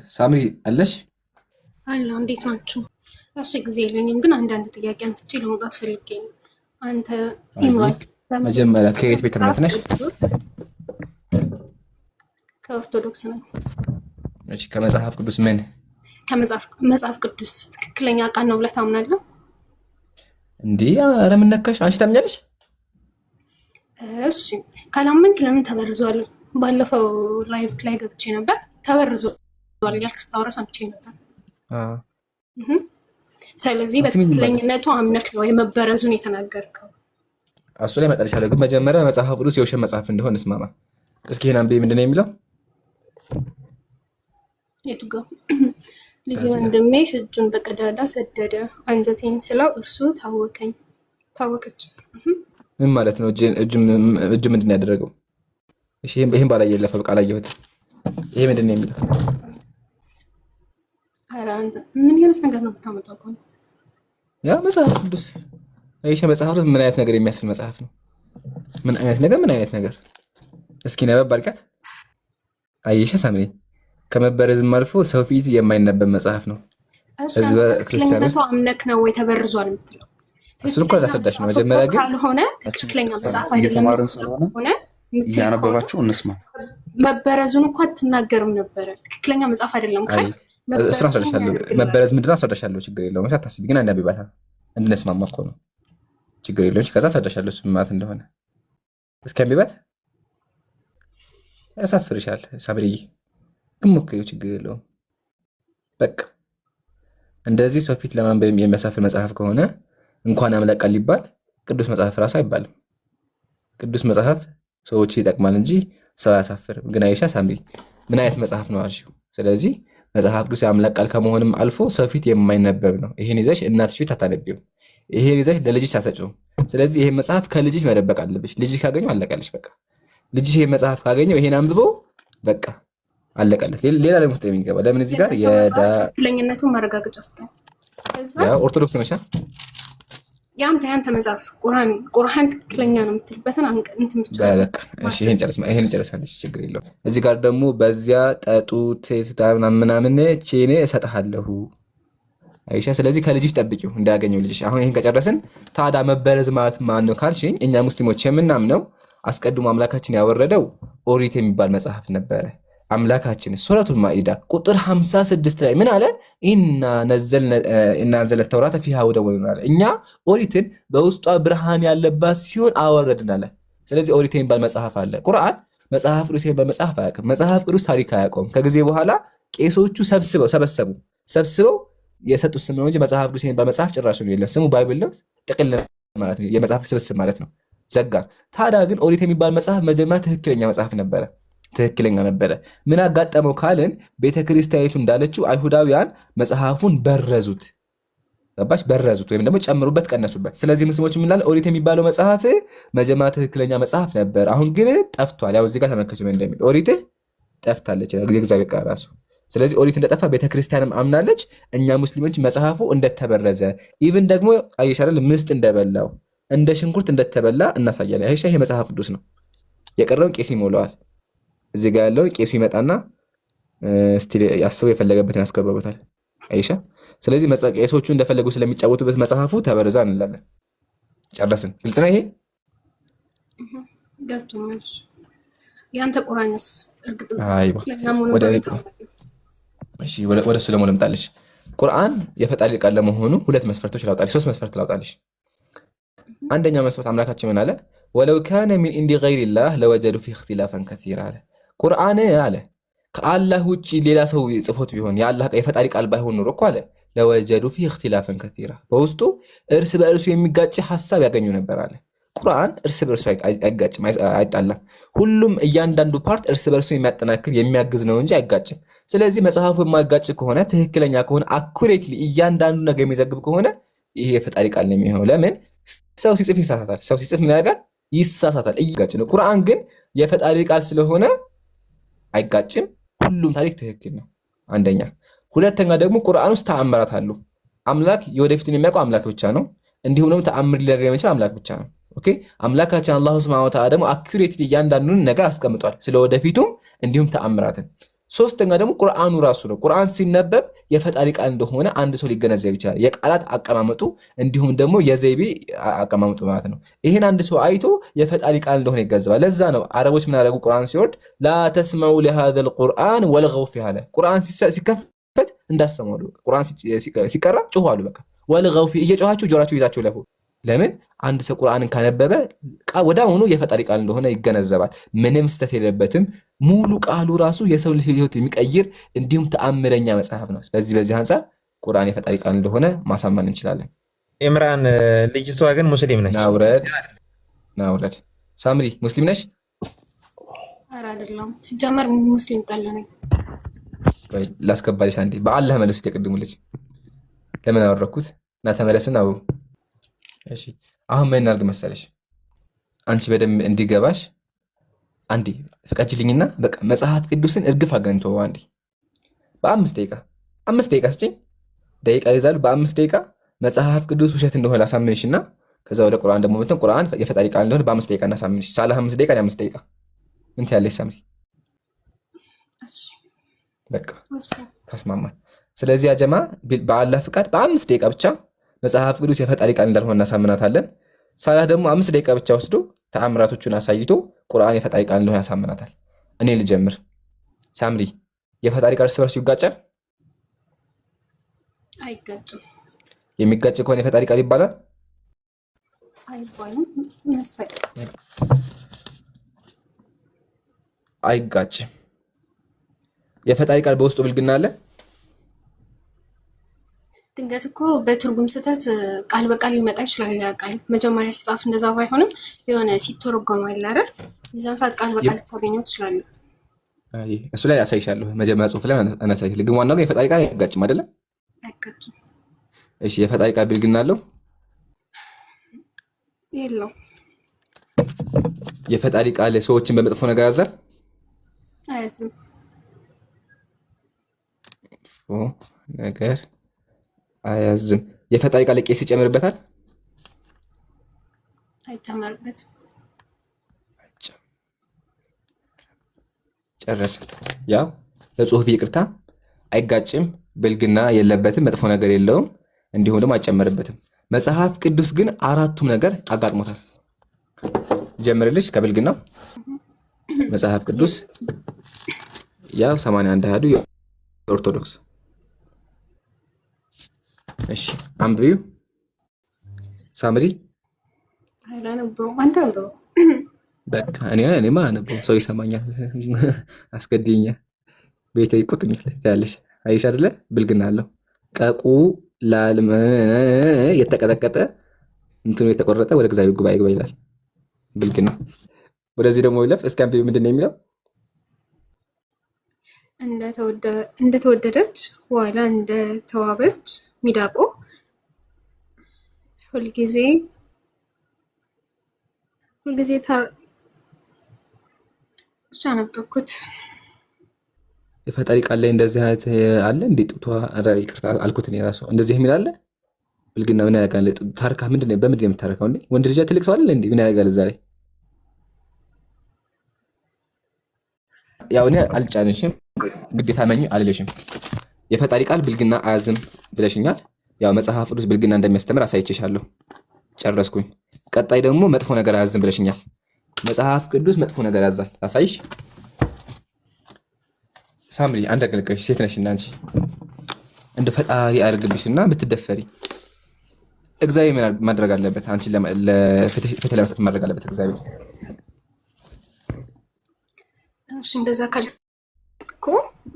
ሳምሪ አለሽ? አላ እንዴት ናችሁ? እሺ ጊዜ የለኝም፣ ግን አንዳንድ ጥያቄ አንስቼ ለመውጣት ፈልጌ ነው። አንተ ኢምራን መጀመሪያ ከየት ቤተ እምነት ነሽ? ከኦርቶዶክስ ነው። እሺ ከመጽሐፍ ቅዱስ ምን? ከመጽሐፍ ቅዱስ ትክክለኛ ቃል ነው ብለህ ታምናለህ? እንዴ ኧረ ምን ነካሽ? አንቺ ታምኛለሽ? እሺ ካላመንክ ለምን ተበርዟል? ባለፈው ላይቭ ላይ ገብቼ ነበር፣ ተበርዟል ያልክ ስታወራ ሰምቼ ነበር። ስለዚህ በትክክለኝነቱ አምነክ ነው የመበረዙን የተናገርከው። እሱ ላይ መጣልሻለሁ፣ ግን መጀመሪያ መጽሐፍ ቅዱስ የውሸት መጽሐፍ እንደሆነ እስማማ። እስኪ ይሄን አንብቤ ምንድን ነው የሚለው? የቱ ጋር? ልጅ ወንድሜ እጁን በቀዳዳ ሰደደ፣ አንጀቴን ስለው እርሱ ታወከች። ምን ማለት ነው? እጁ ምንድን ነው ያደረገው? እሺ ይሄን ባላየ ለፈ በቃ አላየሁት። ይሄ ምንድን ነው የሚለው? ኧረ አንተ ምን አይነት ነገር ነው የምታመጣው? ያ መጽሐፍ ቅዱስ አይሻ መጽሐፍ ቅዱስ ምን አይነት ነገር የሚያስብል መጽሐፍ ነው? ምን አይነት ነገር እስኪ ነበብ አልቃት አይሻ ሳምሪ ከመበረዝም አልፎ ሰው ፊት የማይነበብ መጽሐፍ ነው። ህዝበ ክርስቲያኖች አምነክ ነው ወይ ተበርዟል የምትለው? እሱን እኮ ላስረዳሽ ነው። መጀመሪያ ግን ካልሆነ ትክክለኛ መጽሐፍ አይደለም እየተማርን ስለሆነ እያነበባችሁ እንስማ። መበረዙን እኮ አትናገርም ነበረ። ትክክለኛ መጽሐፍ አይደለም ካል እሱን አስረዳሻለሁ። መበረዝ ምንድን ነው አስረዳሻለሁ። ችግር የለውም። አታስቢ። ግን አንድ አቢባታ እንድንስማማ እኮ ነው። ችግር የለውም። ከዛ አስረዳሻለሁ እሱ ማለት እንደሆነ። እስኪ አቢባት ያሳፍርሻል ሳምሪዬ፣ ግን ሞክሪው። ችግር የለውም። በቃ እንደዚህ ሰው ፊት ለማንበብ የሚያሳፍር መጽሐፍ ከሆነ እንኳን አምላክ ቃል ሊባል ቅዱስ መጽሐፍ ራሱ አይባልም። ቅዱስ መጽሐፍ ሰዎች ይጠቅማል እንጂ ሰው አያሳፍርም። ግን አይሻ ሳምሪ ምን አይነት መጽሐፍ ነው አልሽው? ስለዚህ መጽሐፍ ቅዱስ የአምላክ ቃል ከመሆንም አልፎ ሰው ፊት የማይነበብ ነው። ይሄን ይዘሽ እናትሽ ፊት አታነቢው። ይሄን ይዘሽ ለልጅሽ አትሰጪውም። ስለዚህ ይሄን መጽሐፍ ከልጅሽ መደበቅ አለብሽ። ልጅሽ ካገኘው አለቀልሽ። በቃ ልጅሽ ይሄን መጽሐፍ ካገኘው ይሄን አንብበው በቃ አለቀልሽ። ሌላ ላይ ውስጥ የሚገባ ለምን እዚህ ጋር ትክክለኛነቱን ማረጋገጫ ስጠኝ። ያ ኦርቶዶክስ ነሽ? ያንተ መጽሐፍ ቁርአን ትክክለኛ ነው የምትልበትን እንትን ብቻ በቃ እሺ፣ ይሄን ጨርሳለች። ችግር የለውም። እዚህ ጋር ደግሞ በዚያ ጠጡት ምናምን ቼኔ እሰጥሃለሁ አይሻ። ስለዚህ ከልጅሽ ጠብቂው እንዳያገኘው ልጅሽ። አሁን ይሄን ከጨረስን ታዲያ መበረዝ ማለት ማን ነው ካልሽኝ፣ እኛ ሙስሊሞች የምናምነው አስቀድሞ አምላካችን ያወረደው ኦሪት የሚባል መጽሐፍ ነበረ። አምላካችን ሱረቱል ማኢዳ ቁጥር 56 ላይ ምን አለ? ኢና ነዘልነ ተውራተ ፊሃ ሁደን ወኑር አለ። እኛ ኦሪትን በውስጧ ብርሃን ያለባት ሲሆን አወረድን አለ። ስለዚህ ኦሪት የሚባል መጽሐፍ አለ። ቁርአን መጽሐፍ ቅዱስ የሚባል መጽሐፍ አያውቅም። መጽሐፍ ቅዱስ ታሪክ አያውቀውም። ከጊዜ በኋላ ቄሶቹ ሰብስበው የሰጡት ስም ነው እንጂ መጽሐፍ ቅዱስ የሚባል መጽሐፍ ጭራሽ ነው የለም። ስሙ ባይብል ነው፣ ጥቅል ማለት ነው፣ የመጽሐፍ ስብስብ ማለት ነው። ዘጋ። ታዲያ ግን ኦሪት የሚባል መጽሐፍ መጀመሪያ ትክክለኛ መጽሐፍ ነበረ። ምን አጋጠመው ካልን ቤተክርስቲያኒቱ እንዳለችው አይሁዳውያን መጽሐፉን በረዙት። ገባሽ? በረዙት ወይም ደግሞ ጨምሩበት፣ ቀነሱበት። ስለዚህ ሙስሊሞች ምን ኦሪት የሚባለው መጽሐፍ መጀመሪያ ትክክለኛ መጽሐፍ ነበር፣ አሁን ግን ጠፍቷል። ያው እዚህ ጋር ተመልከቱ ምን እንደሚል፣ ኦሪት ጠፍታለች እግዚአብሔር ቃል ራሱ። ስለዚህ ኦሪት እንደጠፋ ቤተክርስቲያንም አምናለች። እኛ ሙስሊሞች መጽሐፉ እንደተበረዘ ኢቭን ደግሞ አይሻል ምስጥ እንደበላው እንደ ሽንኩርት እንደተበላ እናሳያለን። አይሻ ይሄ መጽሐፍ ቅዱስ ነው። የቀረውን ቄስ ይሞላዋል። እዚህ ጋር ያለውን ቄሱ ይመጣና ስቲል ያስበው የፈለገበትን ያስገባበታል። አይሻ ስለዚህ ቄሶቹ እንደፈለጉ ስለሚጫወቱበት መጽሐፉ ተበረዛ እንላለን። ጨረስን። ግልጽ ነው ይሄ? ገብቶኛል። ያንተ ቁርአንስ እርግጥ እሺ፣ ወደ እሱ ደግሞ ልምጣልሽ። ቁርአን የፈጣሪ ቃል ለመሆኑ ሁለት መስፈርቶች ላውጣልሽ፣ ሶስት መስፈርት ላውጣልሽ። አንደኛው መስፈርት አምላካችን ምን አለ? ወለው ካነ ሚን ኢንዲ ገይሪላህ ለወጀዱ ፊ እክትላፈን ከሲራ አለ። ቁርአን አለ ከአላህ ውጭ ሌላ ሰው ጽፎት ቢሆን የአላህ የፈጣሪ ቃል ባይሆን ኖሮ እኮ አለ ለወጀዱ ፊ እክትላፈን ከሲራ፣ በውስጡ እርስ በእርሱ የሚጋጭ ሐሳብ ያገኙ ነበር አለ። ቁርአን እርስ በእርሱ አይጋጭም፣ አይጣላም። ሁሉም እያንዳንዱ ፓርት እርስ በእርሱ የሚያጠናክር የሚያግዝ ነው እንጂ አይጋጭም። ስለዚህ መጽሐፉ የማይጋጭ ከሆነ ትክክለኛ ከሆነ አኩሬትሊ እያንዳንዱ ነገር የሚዘግብ ከሆነ ይሄ የፈጣሪ ቃል ነው የሚሆነው። ለምን? ሰው ሲጽፍ ይሳሳታል። ሰው ሲጽፍ ምን ያደርጋል? ይሳሳታል። እይጋጭ ነው። ቁርአን ግን የፈጣሪ ቃል ስለሆነ አይጋጭም። ሁሉም ታሪክ ትክክል ነው። አንደኛ። ሁለተኛ ደግሞ ቁርአን ውስጥ ተአምራት አሉ። አምላክ የወደፊትን የሚያውቀው አምላክ ብቻ ነው። እንዲሁም ደግሞ ተአምር ሊያደርግ የሚችል አምላክ ብቻ ነው። ኦኬ። አምላካችን አላሁ ሱብሓነሁ ወተዓላ ደግሞ አኩሬትሊ እያንዳንዱን ነገር አስቀምጧል፣ ስለወደፊቱም እንዲሁም ተአምራትን። ሶስተኛ ደግሞ ቁርአኑ ራሱ ነው። ቁርአን ሲነበብ የፈጣሪ ቃል እንደሆነ አንድ ሰው ሊገነዘብ ይችላል። የቃላት አቀማመጡ እንዲሁም ደግሞ የዘይቤ አቀማመጡ ማለት ነው። ይህን አንድ ሰው አይቶ የፈጣሪ ቃል እንደሆነ ይገነዘባል። ለዛ ነው አረቦች ምን ያደረጉ ቁርአን ሲወርድ ላ ተስመዑ ሊሃዘል ቁርአን ወልገው ፊህ አለ። ቁርአን ሲከፈት እንዳሰማሉ፣ ቁርአን ሲቀራ ጩሁ አሉ። በቃ ወልገው ፊህ እየጮኋችሁ ጆራችሁ ይዛችሁ ለፉ። ለምን? አንድ ሰው ቁርአንን ካነበበ ወዲያውኑ የፈጣሪ ቃል እንደሆነ ይገነዘባል። ምንም ስተት የለበትም። ሙሉ ቃሉ ራሱ የሰው ህይወት የሚቀይር እንዲሁም ተአምረኛ መጽሐፍ ነው። በዚህ አንጻር ቁርአን የፈጣሪ ቃል እንደሆነ ማሳመን እንችላለን። ኢምራን ልጅቷ ግን ሙስሊም ነች። ናውረድ ሳምሪ ሙስሊም ነሽ? ኧረ አይደለም። ሲጀመር ሙስሊም ጠል ነኝ። ላስገባልሽ አንዴ። በአላህ መልስ የቅድሙ ልጅ ለምን አወረኩት? እና ተመለስና አውሩ። እሺ አሁን ምን እናድርግ መሰለሽ? አንቺ በደንብ እንዲገባሽ አንዴ ፍቀጅልኝና በቃ መጽሐፍ ቅዱስን እርግፍ አገንቶ አንዴ በ5 ደቂቃ 5 ደቂቃ ስጭኝ። ደቂቃ ይዛሉ። በ5 ደቂቃ መጽሐፍ ቅዱስ ውሸት እንደሆነ ላሳምንሽና ከዛ ወደ ቁርአን ደግሞ መተን ቁርአን የፈጣሪ ቃል እንደሆነ በ5 ደቂቃ እናሳምንሽ። ሳላ 5 ደቂቃ 5 ደቂቃ ምን ትያለሽ ሳምሪ? በቃ ተስማማ። ስለዚህ አጀማ በአላህ ፍቃድ በ5 ደቂቃ ብቻ መጽሐፍ ቅዱስ የፈጣሪ ቃል እንዳልሆነ እናሳምናታለን። ሳላህ ደግሞ 5 ደቂቃ ብቻ ወስዶ ተአምራቶቹን አሳይቶ ቁርአን የፈጣሪ ቃል እንደሆነ ያሳምናታል። እኔ ልጀምር። ሳምሪ የፈጣሪ ቃል እርስ በርሱ ይጋጫል? አይጋጭም። የሚጋጭ ከሆነ የፈጣሪ ቃል ይባላል? አይባልም። አይጋጭም። የፈጣሪ ቃል በውስጡ ብልግና አለ? ድንገት እኮ በትርጉም ስህተት ቃል በቃል ሊመጣ ይችላል። ያ ቃል መጀመሪያ ሲጻፍ እንደዛ ባይሆንም የሆነ ሲተረጎም አለ አይደል? የዛን ሰዓት ቃል በቃል ልታገኘው ትችላለህ። እሱ ላይ አሳይሻለሁ። መጀመሪያ ጽሑፍ ላይ አናሳይሽ። ግን ዋናው ግን የፈጣሪ ቃል አይጋጭም አይደለም? አይጋጭም። እሺ የፈጣሪ ቃል ብልግና አለው? የለውም። የፈጣሪ ቃል ሰዎችን በመጥፎ ነገር ያዛል? አያዝም። ነገር አያዝም። የፈጣሪ ቃል ቄስ ይጨምርበታል? አይጨመርበትም። ጨረሰ። ያው ለጽሁፍ ይቅርታ። አይጋጭም፣ ብልግና የለበትም፣ መጥፎ ነገር የለውም፣ እንዲሁም ደግሞ አይጨመርበትም። መጽሐፍ ቅዱስ ግን አራቱም ነገር አጋጥሞታል። ጀምርልሽ ከብልግናው። መጽሐፍ ቅዱስ ያው 81 አሃዱ ኦርቶዶክስ። እሺ አንብቢው ሳምሪ። አላነበውም። አንተ አንብበው። በቃ እኔማ አነበው። ሰው ይሰማኛል። አስገድኛል። ቤተ ይቆጥኛል ያለሽ አይሽ አይደለ? ብልግና አለው። ቀቁ ላልመ የተቀጠቀጠ እንትኑ የተቆረጠ ወደ እግዚአብሔር ጉባኤ ግባ ይላል። ብልግና። ወደዚህ ደግሞ ይለፍ። እስኪ አንብቢው። ምንድን ነው የሚለው? እንደተወደደች ዋላ እንደተዋበች ሚዳቆ ሁልጊዜ እሱ አነበብኩት። የፈጣሪ ቃል ላይ እንደዚህ አይነት አለ እንዴ? ጡቷ ይቅርታ አልኩት እኔ ራሱ እንደዚህ የሚል አለ። ብልግና ምን ያደርጋል? ታርካ ምንድን ነው? በምንድን ነው የምታረካው እንዴ? ወንድ ልጅ ትልቅ ሰው አይደል እንዴ? ምን ያደርጋል እዛ ላይ? ያው እኔ አልጫንሽም፣ ግዴታ መኝ አልልሽም። የፈጣሪ ቃል ብልግና አያዝም ብለሽኛል። ያው መጽሐፍ ቅዱስ ብልግና እንደሚያስተምር አሳይቼሻለሁ። ጨረስኩኝ። ቀጣይ ደግሞ መጥፎ ነገር አያዝም ብለሽኛል። መጽሐፍ ቅዱስ መጥፎ ነገር ያዛል። አሳይሽ ሳምሪ። አንድ አገልጋይሽ ሴት ነሽና አንቺ እንደ ፈጣሪ አድርግብሽና ብትደፈሪ እግዚአብሔር ምን ማድረግ አለበት? አንቺ ለፍትህ ለመስጠት ማድረግ አለበት እግዚአብሔር። እሺ እንደዛ ካልኩ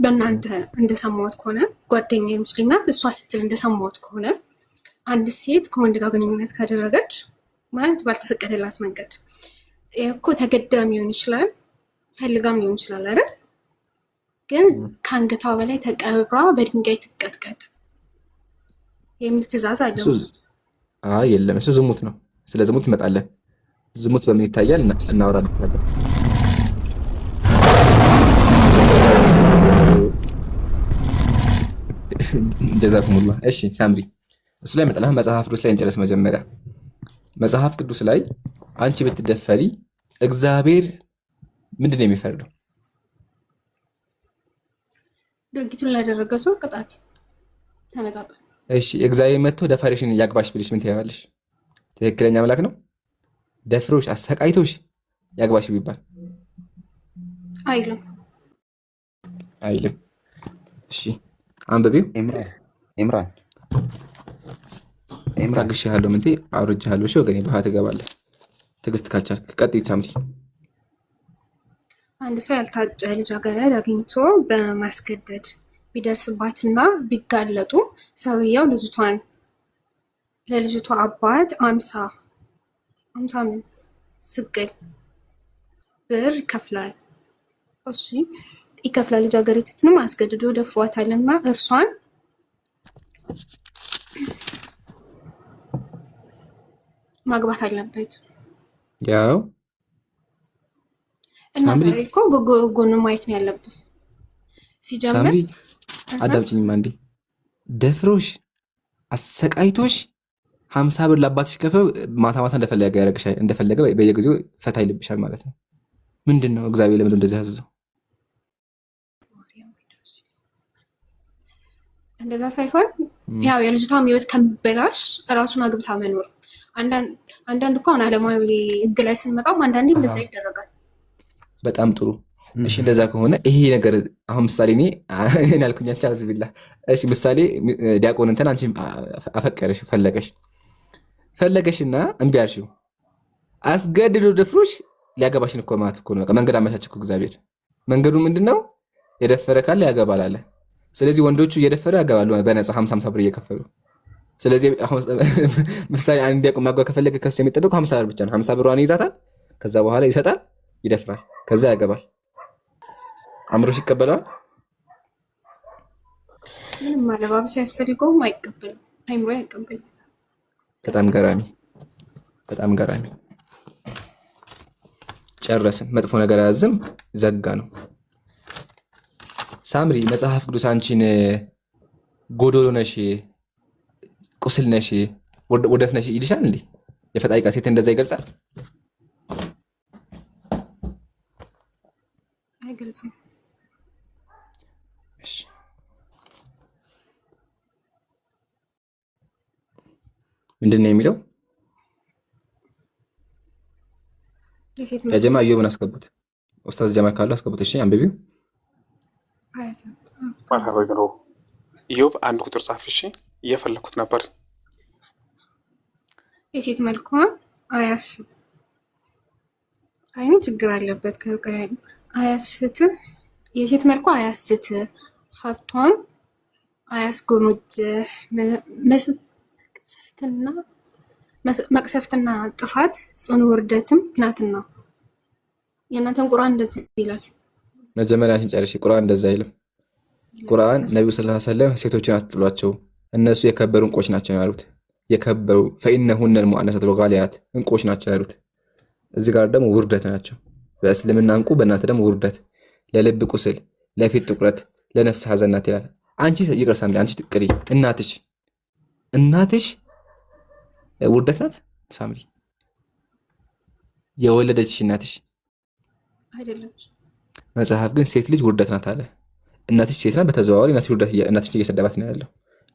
በእናንተ እንደሰማሁት ከሆነ ጓደኛዬ ሙስሊም ናት። እሷ ስትል እንደሰማሁት ከሆነ አንድ ሴት ከወንድ ጋር ግንኙነት ካደረገች ማለት ባልተፈቀደላት መንገድ እኮ ተገዳም ሊሆን ይችላል፣ ፈልጋም ሊሆን ይችላል አይደል? ግን ከአንገቷ በላይ ተቀብራ በድንጋይ ትቀጥቀጥ የሚል ትእዛዝ አለ። አይ የለም፣ እሱ ዝሙት ነው። ስለ ዝሙት እንመጣለን። ዝሙት በምን ይታያል እናወራለን። ጀዛኩሙላህ። እሺ ሳምሪ፣ እሱ ላይ መጣላ። መጽሐፍ ቅዱስ ላይ እንጨርስ መጀመሪያ። መጽሐፍ ቅዱስ ላይ አንቺ ብትደፈሪ እግዚአብሔር ምንድን ነው የሚፈርደው? ድርጊቱን ላደረገ ሰው ቅጣት ተመጣጣኝ። እሺ እግዚአብሔር መጥቶ ደፋሪሽን ያግባሽ ብልሽ ምን ትያለሽ? ትክክለኛ አምላክ ነው? ደፍሮሽ አሰቃይቶሽ ያግባሽ ቢባል አይልም አይልም። እሺ አንብቢው። ኢምራን ታግሼሃለሁ ምን አውርጄሃለሁ። እሺ ወገኔ ባህት ትገባለህ። ትዕግስት ካልቻልክ ቀጥይ ሳምሪ። አንድ ሰው ያልታጨ ልጃገረድ አግኝቶ በማስገደድ ቢደርስባትና ቢጋለጡ ሰውየው ለልጅቷ አባት 50 ምን ስቅል ብር ይከፍላል። እሺ ይከፍላል። ልጃገረዲቱንም አስገድዶ ደፍሯታልና እርሷን ማግባት አለበት። ያው እና እኮ ጎኑ ማየት ነው ያለብን። ሲጀምር ሳምሪ አዳምጪኝማ እንዴ ደፍሮሽ አሰቃይቶሽ 50 ብር ለአባትሽ ከፈው ማታ ማታ እንደፈለገ ያደርግሻል። እንደፈለገ በየጊዜው ፈታ ይልብሻል ማለት ነው። ምንድነው እግዚአብሔር ለምን እንደዚህ ያዘዘው? እንደዛ ሳይሆን ያው የልጅቷም ህይወት ከሚበላሽ ራሱን አግብታ መኖር። አንዳንድ እኮ አሁን ዓለማዊ ህግ ላይ ስንመጣም አንዳንዴ እንደዛ ይደረጋል። በጣም ጥሩ። እሺ እንደዛ ከሆነ ይሄ ነገር አሁን ምሳሌ እኔ ያልኩኛቻ አዝብላ። እሺ ምሳሌ ዲያቆን እንትን አንቺ አፈቀረሽ ፈለገሽና እምቢ አልሽው፣ አስገድዶ ደፍሮሽ ሊያገባሽን እኮ ማለት እኮ ነው። በቃ መንገድ አመቻች እኮ እግዚአብሔር። መንገዱ ምንድነው? የደፈረ ካለ ያገባል አለ። ስለዚህ ወንዶቹ እየደፈሩ ያገባሉ በነፃ 50 ብር እየከፈሉ። ስለዚህ አሁን ምሳሌ አንድ ዲያቆን ማግባት ከፈለገ ከሱ የሚጠበቀው 50 ብር ብቻ ነው። 50 ብሯን ይዛታል። ከዛ በኋላ ይሰጣል፣ ይደፍራል፣ ከዛ ያገባል። አምሮሽ ይቀበለዋል። ምንም አለባበስ ያስፈልገውም አይቀበልም። አይምሮ አይቀበልም። በጣም ገራሚ። ጨረስን። መጥፎ ነገር አያዝም፣ ዘጋ ነው። ሳምሪ መጽሐፍ ቅዱስ አንቺን ጎዶሎ ነሽ፣ ቁስል ነሽ፣ ውርደት ነሽ ይልሻል እንዴ? የፈጣሪ ቃል ሴት እንደዛ ይገልጻል? አይገልጽም። እሺ ምንድን ነው የሚለው? የጀማ ኢዮብን አስገቡት። ኡስታዝ ጀማ ካሉ አስገቡት። እሺ አንብቢው። ኢዮብ 1 ቁጥር ጻፍ። እሺ እየፈለኩት ነበር። የሴት መልኳ አይኑ ችግር አለበት። አያስት የሴት መልኳ አያስት፣ ሀብቷም አያስጎመጅ፣ መቅሰፍትና ጥፋት ጽኑ ውርደትም ናትና። የእናንተን ቁርአን እንደዚህ ይላል። መጀመሪያ ሲጨርሽ ቁርአን እንደዛ አይልም። ቁርአን ነብዩ ሰለላሁ ዐለይሂ ወሰለም ሴቶችን አትጥሏቸው እነሱ የከበሩ እንቆች ናቸው ያሉት። የከበሩ ፈኢነሁነ المؤنثات الغاليات እንቆች ናቸው ያሉት። እዚህ ጋር ደግሞ ውርደት ናቸው። በእስልምና እንቁ፣ በእናንተ ደግሞ ውርደት፣ ለልብ ቁስል፣ ለፊት ጥቁረት፣ ለነፍስ ሐዘን ናት ይላል። አንቺ ይቅርሳ እንዴ አንቺ ትቅሪ እናትሽ ውርደት ናት ሳምሪ? የወለደችሽ እናትሽ አይደለች። መጽሐፍ ግን ሴት ልጅ ውርደት ናት አለ። እናትሽ ሴት ናት፣ በተዘዋዋሪ እናትሽ እየሰደባት ነው ያለው።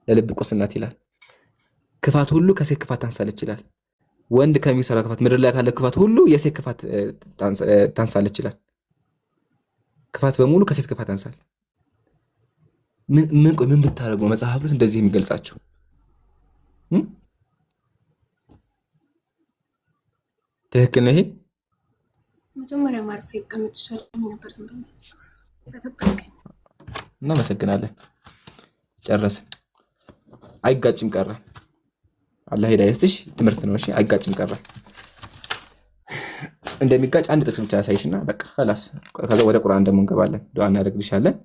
ለልብ ቁስል ናት ይላል። ክፋት ሁሉ ከሴት ክፋት ታንሳለች ይላል። ወንድ ከሚሰራ ክፋት፣ ምድር ላይ ካለ ክፋት ሁሉ የሴት ክፋት ታንሳለች ይላል። ክፋት በሙሉ ከሴት ክፋት ታንሳል። ምን ብታረጉ መጽሐፍ ውስጥ እንደዚህ የሚገልጻቸው? ትክክል ነው ይሄ? መጀመሪያ ማርፌ ቀምጥ ይሻለኝ ነበር። ዝም ብሎ እናመሰግናለን። ጨረስን። አይጋጭም ቀረ። አላህ ሂዳያ ይስጥሽ። ትምህርት ነው። እሺ አይጋጭም ቀረ። እንደሚጋጭ አንድ ጥቅስ ብቻ ያሳይሽና በቃ خلاص። ከዛ ወደ ቁርአን ደግሞ እንገባለን። ዱዓ እናደርግልሻለን።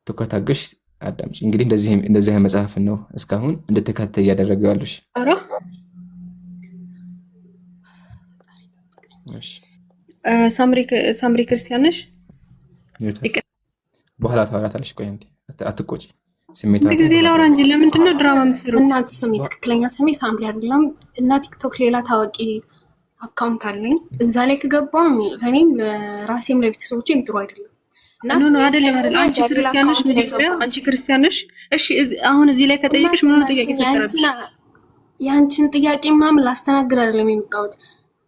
ትኩረት አድርገሽ አዳምጪ። እንግዲህ እንደዚህ መጽሐፍ ነው እስካሁን እንድትከታተይ እያደረገው ያለሽ። እሺ ሳምሪ ክርስቲያን ነሽ? በኋላ ታወራታለሽ። ቆይ አንዴ አትቆጪ። ስሜታ ጊዜ ላውራ እንጂ ለምንድን ነው ድራማ የምትሰሩት? እናት ስሜ ትክክለኛ ስሜ ሳምሪ አይደለም እና ቲክቶክ ሌላ ታዋቂ አካውንት አለኝ። እዛ ላይ ከገባው ለኔም ለራሴም ለቤተሰቦቼም ጥሩ አይደለም። ኖ አይደለም። አንቺ ክርስቲያን ነሽ መጀመሪያ፣ አንቺ ክርስቲያን ነሽ። እሺ አሁን እዚህ ላይ ከጠየቅሽ ምን ነው ጥያቄ ተከራከረ? ያንቺን ጥያቄ ምናምን ላስተናግድ አይደለም የመጣሁት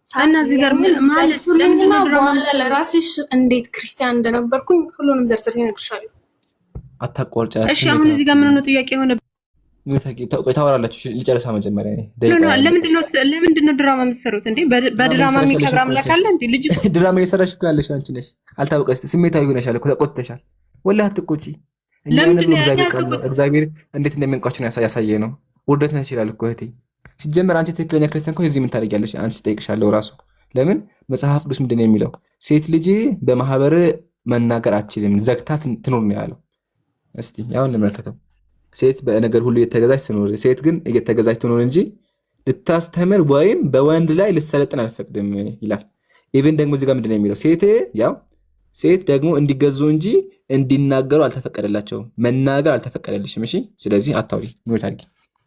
እና እዚህ ጋር ማለት ለምንድን ነው በኋላ ለራስሽ እንዴት ክርስቲያን እንደነበርኩኝ ሁሉንም ዘርዝሬ እነግርሻለሁ። አታቋርጫለሽ። እሺ አሁን እዚህ ጋር ምን ነው ጥያቄ ሆነ? ታወራላችሁ። ሊጨርሳ መጀመሪያ ለምንድን ነው ድራማ የምትሰሩት እንዴ? በድራማ የሚከብር አምላክ አለ እንዴ? ልጅ ድራማ እየሰራሽ እኮ ያለሽ አንቺ ነሽ። አልታወቀሽ፣ ስሜታዊ ሆነሻል እኮ ተቆጥተሻል። ወላሂ አትቆጪ። እግዚአብሔር እንዴት እንደሚንቋችን ያሳየ ነው። ውርደት ነሽ ይላል እኮ እህቴ። ሲጀመር አንቺ ትክክለኛ ክርስቲያን እኮ እዚህ ምን ታደርጊያለሽ? አንቺ ትጠይቅሻለሁ ራሱ ለምን መጽሐፍ ቅዱስ ምንድን ነው የሚለው? ሴት ልጅ በማህበር መናገር አትችልም፣ ዘግታ ትኖር ነው ያለው። እስቲ ያውን እንመልከተው። ሴት በነገር ሁሉ እየተገዛች ትኖር፣ ሴት ግን እየተገዛች ትኖር እንጂ ልታስተምር ወይም በወንድ ላይ ልትሰለጥን አልፈቅድም ይላል። ኢቭን ደግሞ እዚህ ጋር ምንድን ነው የሚለው? ሴት ደግሞ እንዲገዙ እንጂ እንዲናገሩ አልተፈቀደላቸውም። መናገር አልተፈቀደልሽም። እሺ፣ ስለዚህ አታውሪ፣ ምን ታርጊ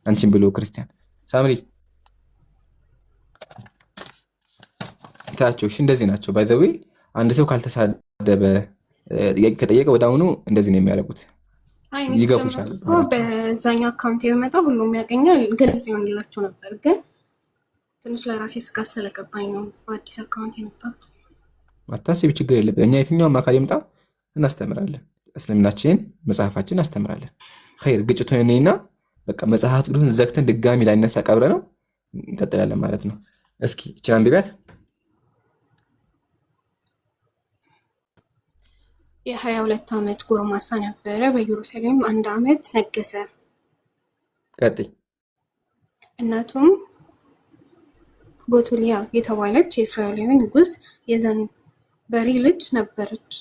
አንቺን ብሎ ክርስቲያን ሳምሪ ታቸው። እሺ፣ እንደዚህ ናቸው። ባይ ዘ ዌይ አንድ ሰው ካልተሳደበ ጥያቄ ከጠየቀ ወደ አሁኑ እንደዚህ ነው የሚያደርጉት። ይገፉሻል። በዛኛው አካውንት የመጣ ሁሉም ያገኛል፣ ግልጽ ይሆንላቸው ነበር። ግን ትንሽ ለራሴ ስጋት ስለገባኝ ነው በአዲስ አካውንት የመጣሁት። አታስቢ፣ ችግር የለብን። እኛ የትኛውም አካል ይምጣ እናስተምራለን። እስልምናችን መጽሐፋችን እናስተምራለን። ኸይር ግጭቱ እኔና በቃ መጽሐፍ ቅዱስን ዘግተን ድጋሚ ላይነሳ ቀብረ ነው እንቀጥላለን ማለት ነው። እስኪ እቺን አንብቢያት። የ22 ዓመት ጎርማሳ ነበረ፣ በኢየሩሳሌም 1 ዓመት ነገሰ። ቀጥይ። እናቱም ጎቶሊያ የተባለች የእስራኤላዊ ንጉስ የዘንበሪ ልጅ ነበረች።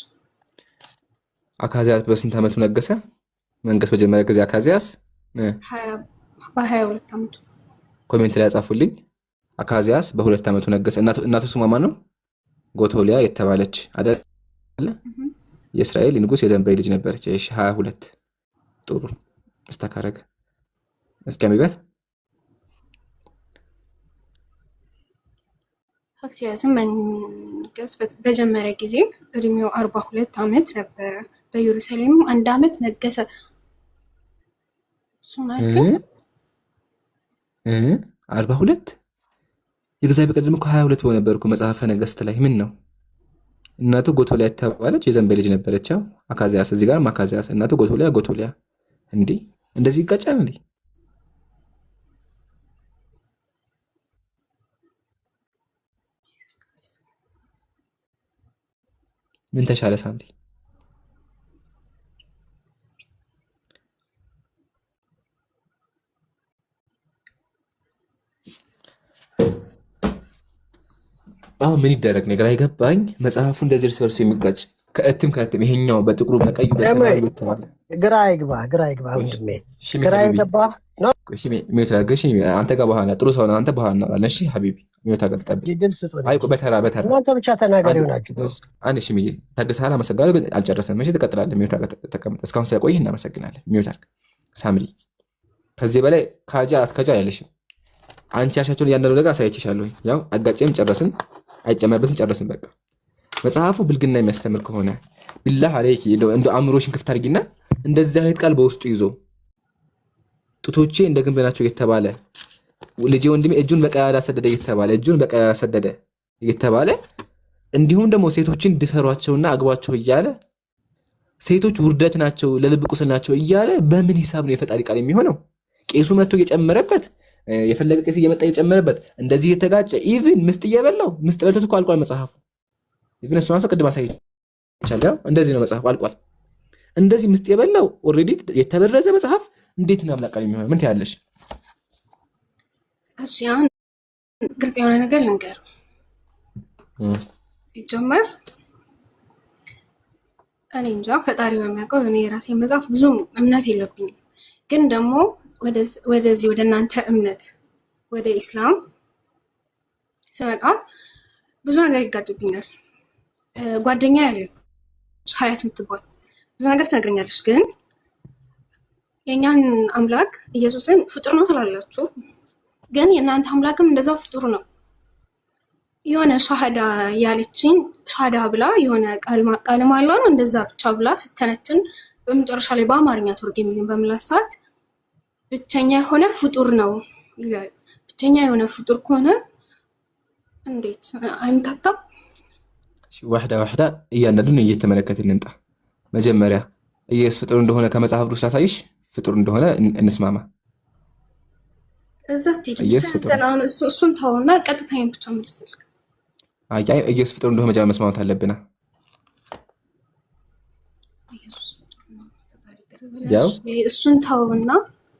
አካዚያስ በስንት ዓመቱ ነገሰ? መንገስ በጀመረ ጊዜ አካዚያስ በ22 ዓመቱ። ኮሜንት ላይ ጻፉልኝ። አካዚያስ በ2 ዓመቱ ነገሰ። እናቱ ስሟ ማን ነው? ጎቶሊያ የተባለች አይደለ? የእስራኤል ንጉስ የዘንበሪ ልጅ ነበረች። እሺ 22 ጥሩ መስተካረገ። እስኪ አንብቢያት። አካዚያስም መንገስ በጀመረ ጊዜ እድሜው 42 ዓመት ነበረ፣ በኢየሩሳሌም 1 ዓመት ነገሰ። ሱናይክ 42 የእግዚአብሔር ቀደም እኮ 22 በነበር እኮ መጽሐፈ ነገሥት ላይ ምን ነው? እናቱ ጎቶሊያ የተባለች የዘንበሪ ልጅ ነበረች። አካዚያስ እዚህ ጋር አካዚያስ እናቱ ጎቶሊያ እንዴ እንደዚህ ይቀጫል እንዴ? ምን ተሻለ ሳምሪ? አሁን ምን ይደረግ ነገር አይገባኝ። መጽሐፉ እንደዚህ እርስ በርሱ የሚጋጭ ከእትም ይሄኛው በጥቁሩ በቀዩ በሰማያዊ ተባለ። ግራ ይግባ ወንድሜ፣ ግራ ይገባ ነው። እሺ ሚውት አድርገሽ አንተ ጋር በኋላ ጥሩ ሰው ነው አንተ በኋላ እናወራለን። እሺ ሀቢቢ ሚውት አድርገህ ድል ስጡ። አይ በተራ እናንተ ብቻ ተናጋሪ ሆናችሁ አንድ እሺ ሚዬ ታገሳላ አመሰግናለሁ፣ ግን አልጨረሰንም። እሺ ትቀጥላለህ። ሚውት አድርገህ ተቀመጥ። እስካሁን ስለቆየህ እናመሰግናለን። ሚውት አድርገህ ሳምሪ። ከዚህ በላይ ካጃ አትከጃ አይልሽም። አንቺ ያሻቸውን እያንዳንዱ ነገር አሳይቼሻለሁ። ያው አጋጨም ጨረስን፣ አይጨመርበትም ጨረስን። በቃ መጽሐፉ ብልግና የሚያስተምር ከሆነ ቢላህ አለይኪ እንደ አእምሮሽን ክፍት አድርጊና እንደዚህ አይነት ቃል በውስጡ ይዞ ጡቶቼ እንደ ግንብ ናቸው እየተባለ ልጄ ወንድሜ እጁን በቀዳዳ ሰደደ እየተባለ እንዲሁም ደግሞ ሴቶችን ድፈሯቸውና አግቧቸው እያለ ሴቶች ውርደት ናቸው ለልብ ቁስል ናቸው እያለ በምን ሂሳብ ነው የፈጣሪ ቃል የሚሆነው? ቄሱ መጥቶ እየጨመረበት የፈለገ ቄስ እየመጣ እየጨመረበት እንደዚህ የተጋጨ ኢቭን ምስጥ እየበላው ምስጥ በልቶት እኮ አልቋል መጽሐፉ። ኢቭን እሱ ራሱ ቅድም አሳይቻለሁ። እንደዚህ ነው መጽሐፉ አልቋል። እንደዚህ ምስጥ የበላው ኦልሬዲ የተበረዘ መጽሐፍ እንዴት ነው አምላክ ቃል የሚሆነው? ምን ትያለሽ? እሺ አሁን ግልጽ የሆነ ነገር ልንገር። ሲጀመር እኔ እንጃ ፈጣሪ በሚያውቀው እኔ የራሴ መጽሐፍ ብዙ እምነት የለብኝም። ግን ደግሞ ወደዚህ ወደ እናንተ እምነት ወደ ኢስላም ስመጣ ብዙ ነገር ይጋጭብኛል። ጓደኛ ያለች ሀያት የምትባል ብዙ ነገር ትነግረኛለች። ግን የእኛን አምላክ ኢየሱስን ፍጡር ነው ትላላችሁ፣ ግን የእናንተ አምላክም እንደዛው ፍጡር ነው። የሆነ ሻሃዳ ያለችኝ ሻሃዳ ብላ የሆነ ቃል ማላ ነው እንደዛ ብቻ ብላ ስተነትን በመጨረሻ ላይ በአማርኛ ተርጉሚልኝ በምላሽ ሰዓት ብቸኛ የሆነ ፍጡር ነው ይላል። ብቸኛ የሆነ ፍጡር ከሆነ እንዴት አይምታታም? ዋህዳ እያንዳንዱን እየተመለከትን እንምጣ። መጀመሪያ ኢየሱስ ፍጡር እንደሆነ ከመጽሐፍ ቅዱስ ላሳይሽ። ፍጡር እንደሆነ እንስማማ። እሱን ተውና ቀጥታዬን ብቻ መልስልክ። ኢየሱስ ፍጡር እንደሆነ መጀመሪያ መስማማት አለብና ያው እሱን ተውና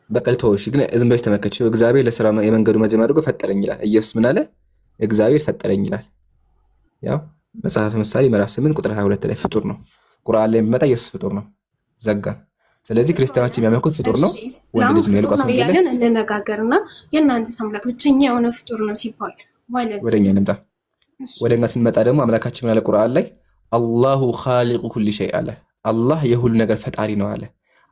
በቀል ተውሽ። ግን ዝም ብለሽ ተመከችው። እግዚአብሔር ለሥራ የመንገዱ መጀመሪያ አድርጎ ፈጠረኝ ይላል። ኢየሱስ ምን አለ? እግዚአብሔር ፈጠረኝ ይላል። ያው መጽሐፈ ምሳሌ ምዕራፍ 8 ቁጥር 22 ላይ ፍጡር ነው። ቁርአን ላይ የሚመጣ ኢየሱስ ፍጡር ነው። ዘጋን። ስለዚህ ክርስቲያኖች የሚያመልኩት ፍጡር ነው፣ ወንድ ልጅ ነው። የሉቃስ ወንጌል ላይ እንነጋገርና የእናንተ አምላክ ብቸኛ የሆነ ፍጡር ነው ሲባል ማለት ወደኛ እንምጣ። ወደኛ ስንመጣ ደግሞ አምላካችን ምን አለ? ቁርአን ላይ አላሁ ኻሊቁ ኩሊ ሸይ አለ። አላህ የሁሉ ነገር ፈጣሪ ነው አለ።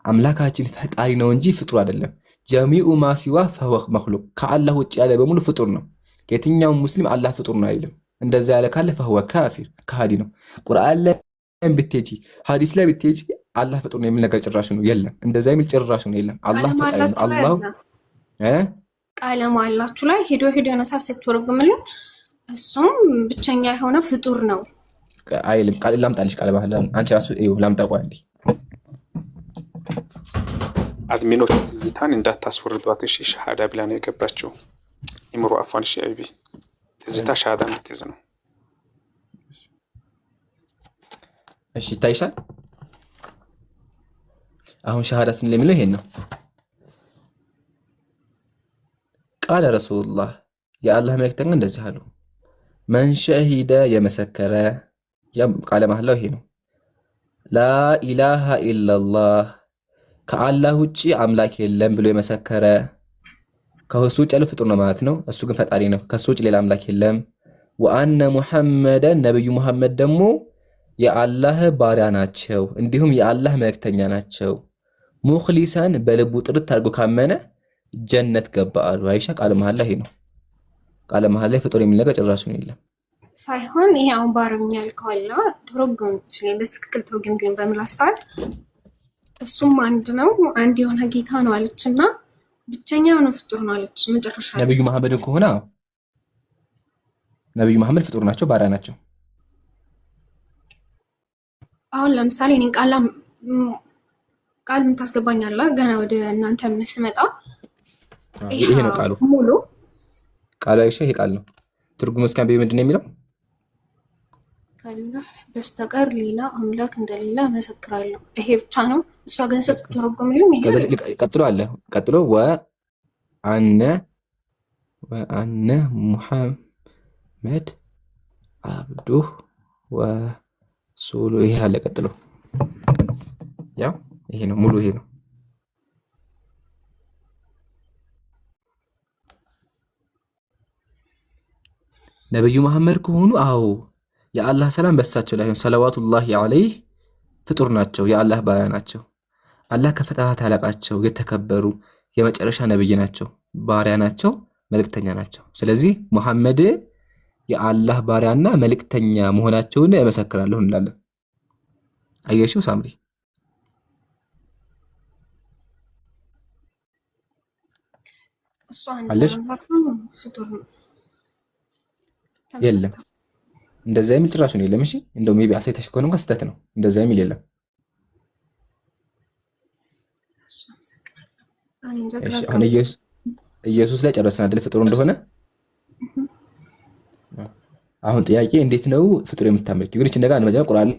አምላካችን ፈጣሪ ነው እንጂ ፍጡር አይደለም። ጀሚኡ ማሲዋ ፈወ መክሉቅ፣ ከአላህ ውጭ ያለ በሙሉ ፍጡር ነው። የትኛውም ሙስሊም አላህ ፍጡር ነው አይልም። እንደዛ ያለ ካለ ፈወ ካፊር ከሃዲ ነው። ቁርአን ላይ ብትሄጂ ሐዲስ ላይ ብትሄጂ አላህ ፍጡር ነው የሚል ነገር ጭራሽ ነው የለም። እንደዛ የሚል ጭራሽ ነው የለም። አላህ ፈጣሪ ነው። አላህ ቃለም አላችሁ ላይ ሄዶ ነሳስ ስትወርጉምልኝ እሱም ብቸኛ የሆነ ፍጡር ነው አይልም። ቃል ላምጣልሽ ቃል ባህል አንቺ ራሱ እዩ ላምጣቋ እንዴ አድሚኖች ትዝታን እንዳታስወርዷት እሺ። ሻሃዳ ብላ ነው የገባችው። ኢምሩ አፋን እሺ። አይቢ ትዝታ ሻሃዳ እንድትይዝ ነው እሺ። ይታይሻል አሁን ሻሃዳ ስንል የሚለው ይሄን ነው። ቃለ ረሱሉላህ የአላህ መልእክተኛ እንደዚህ አሉ። መን ሸሂደ የመሰከረ ቃለ መሐላው ይሄ ነው። ላኢላሃ ኢላላህ ከአላህ ውጭ አምላክ የለም ብሎ የመሰከረ ከእሱ ውጭ ያለው ፍጡር ነው ማለት ነው። እሱ ግን ፈጣሪ ነው። ከእሱ ውጭ ሌላ አምላክ የለም። ወአነ ሙሐመደን ነብዩ ሙሐመድ ደግሞ የአላህ ባሪያ ናቸው እንዲሁም የአላህ መልእክተኛ ናቸው። ሙኽሊሳን በልቡ ጥርት አድርጎ ካመነ ጀነት ገባ አሉ። አይሻ ቃለ መሐላ ይሄ ነው። ቃለ መሐላ ላይ ፍጡር የሚል ነገር ጭራሽ ነው የለም ሳይሆን ይሄ አሁን በአረብኛ ያልከዋልና ትርጉም ስለኝ በትክክል ትርጉም ግን በምላሳት እሱም አንድ ነው አንድ የሆነ ጌታ ነው አለችና ብቸኛ የሆነ ፍጡር ነው አለች። መጨረሻ ነብዩ መሐመድ ከሆነ ነብዩ መሐመድ ፍጡር ናቸው፣ ባሪያ ናቸው። አሁን ለምሳሌ እኔን ቃል የምታስገባኛላ ገና ወደ እናንተ እምነት ስመጣ ይሄ ነው ቃሉ ሙሉ ቃሉ አይሻ ይሄ ቃል ነው። ትርጉሙ እስካን ምንድን ነው የሚለው? ከአላህ በስተቀር ሌላ አምላክ እንደሌላ መሰክራለሁ። ይሄ ብቻ ነው። እሷ ግን ስትተረጉምልኝ ይሄ ቀጥሎ አለ። ቀጥሎ ወአነ ሙሐመድ አብዱህ ወሱሉ ይሄ አለ። ቀጥሎ ያው ይሄ ነው ሙሉ ይሄ ነው። ነብዩ መሐመድ ከሆኑ አዎ የአላህ ሰላም በሳቸው ላይ ይሁን ሰለዋቱላሂ ዐለይህ ፍጡር ናቸው፣ የአላህ ባሪያ ናቸው። አላህ ከፍጥረታት ያላቃቸው የተከበሩ የመጨረሻ ነብይ ናቸው፣ ባሪያ ናቸው፣ መልእክተኛ ናቸው። ስለዚህ መሐመድ የአላህ ባሪያና መልእክተኛ መሆናቸውን እመሰክራለሁ እንላለን። አየሽው ሳምሪ? አለሽ? የለም እንደዛ የሚል ጭራሽ ነው የለም። እሺ እንደው ሜቢ አሳይተሽ ከሆነ እንኳን ስህተት ነው። እንደዛ የሚል የለም። አሁን ኢየሱስ ላይ ጨረስን አይደል? ፍጡር እንደሆነ አሁን ጥያቄ እንዴት ነው ፍጡር የምታመልኪው? ግን እቺ ነገር አንድ መጀመሪያ ቁርአን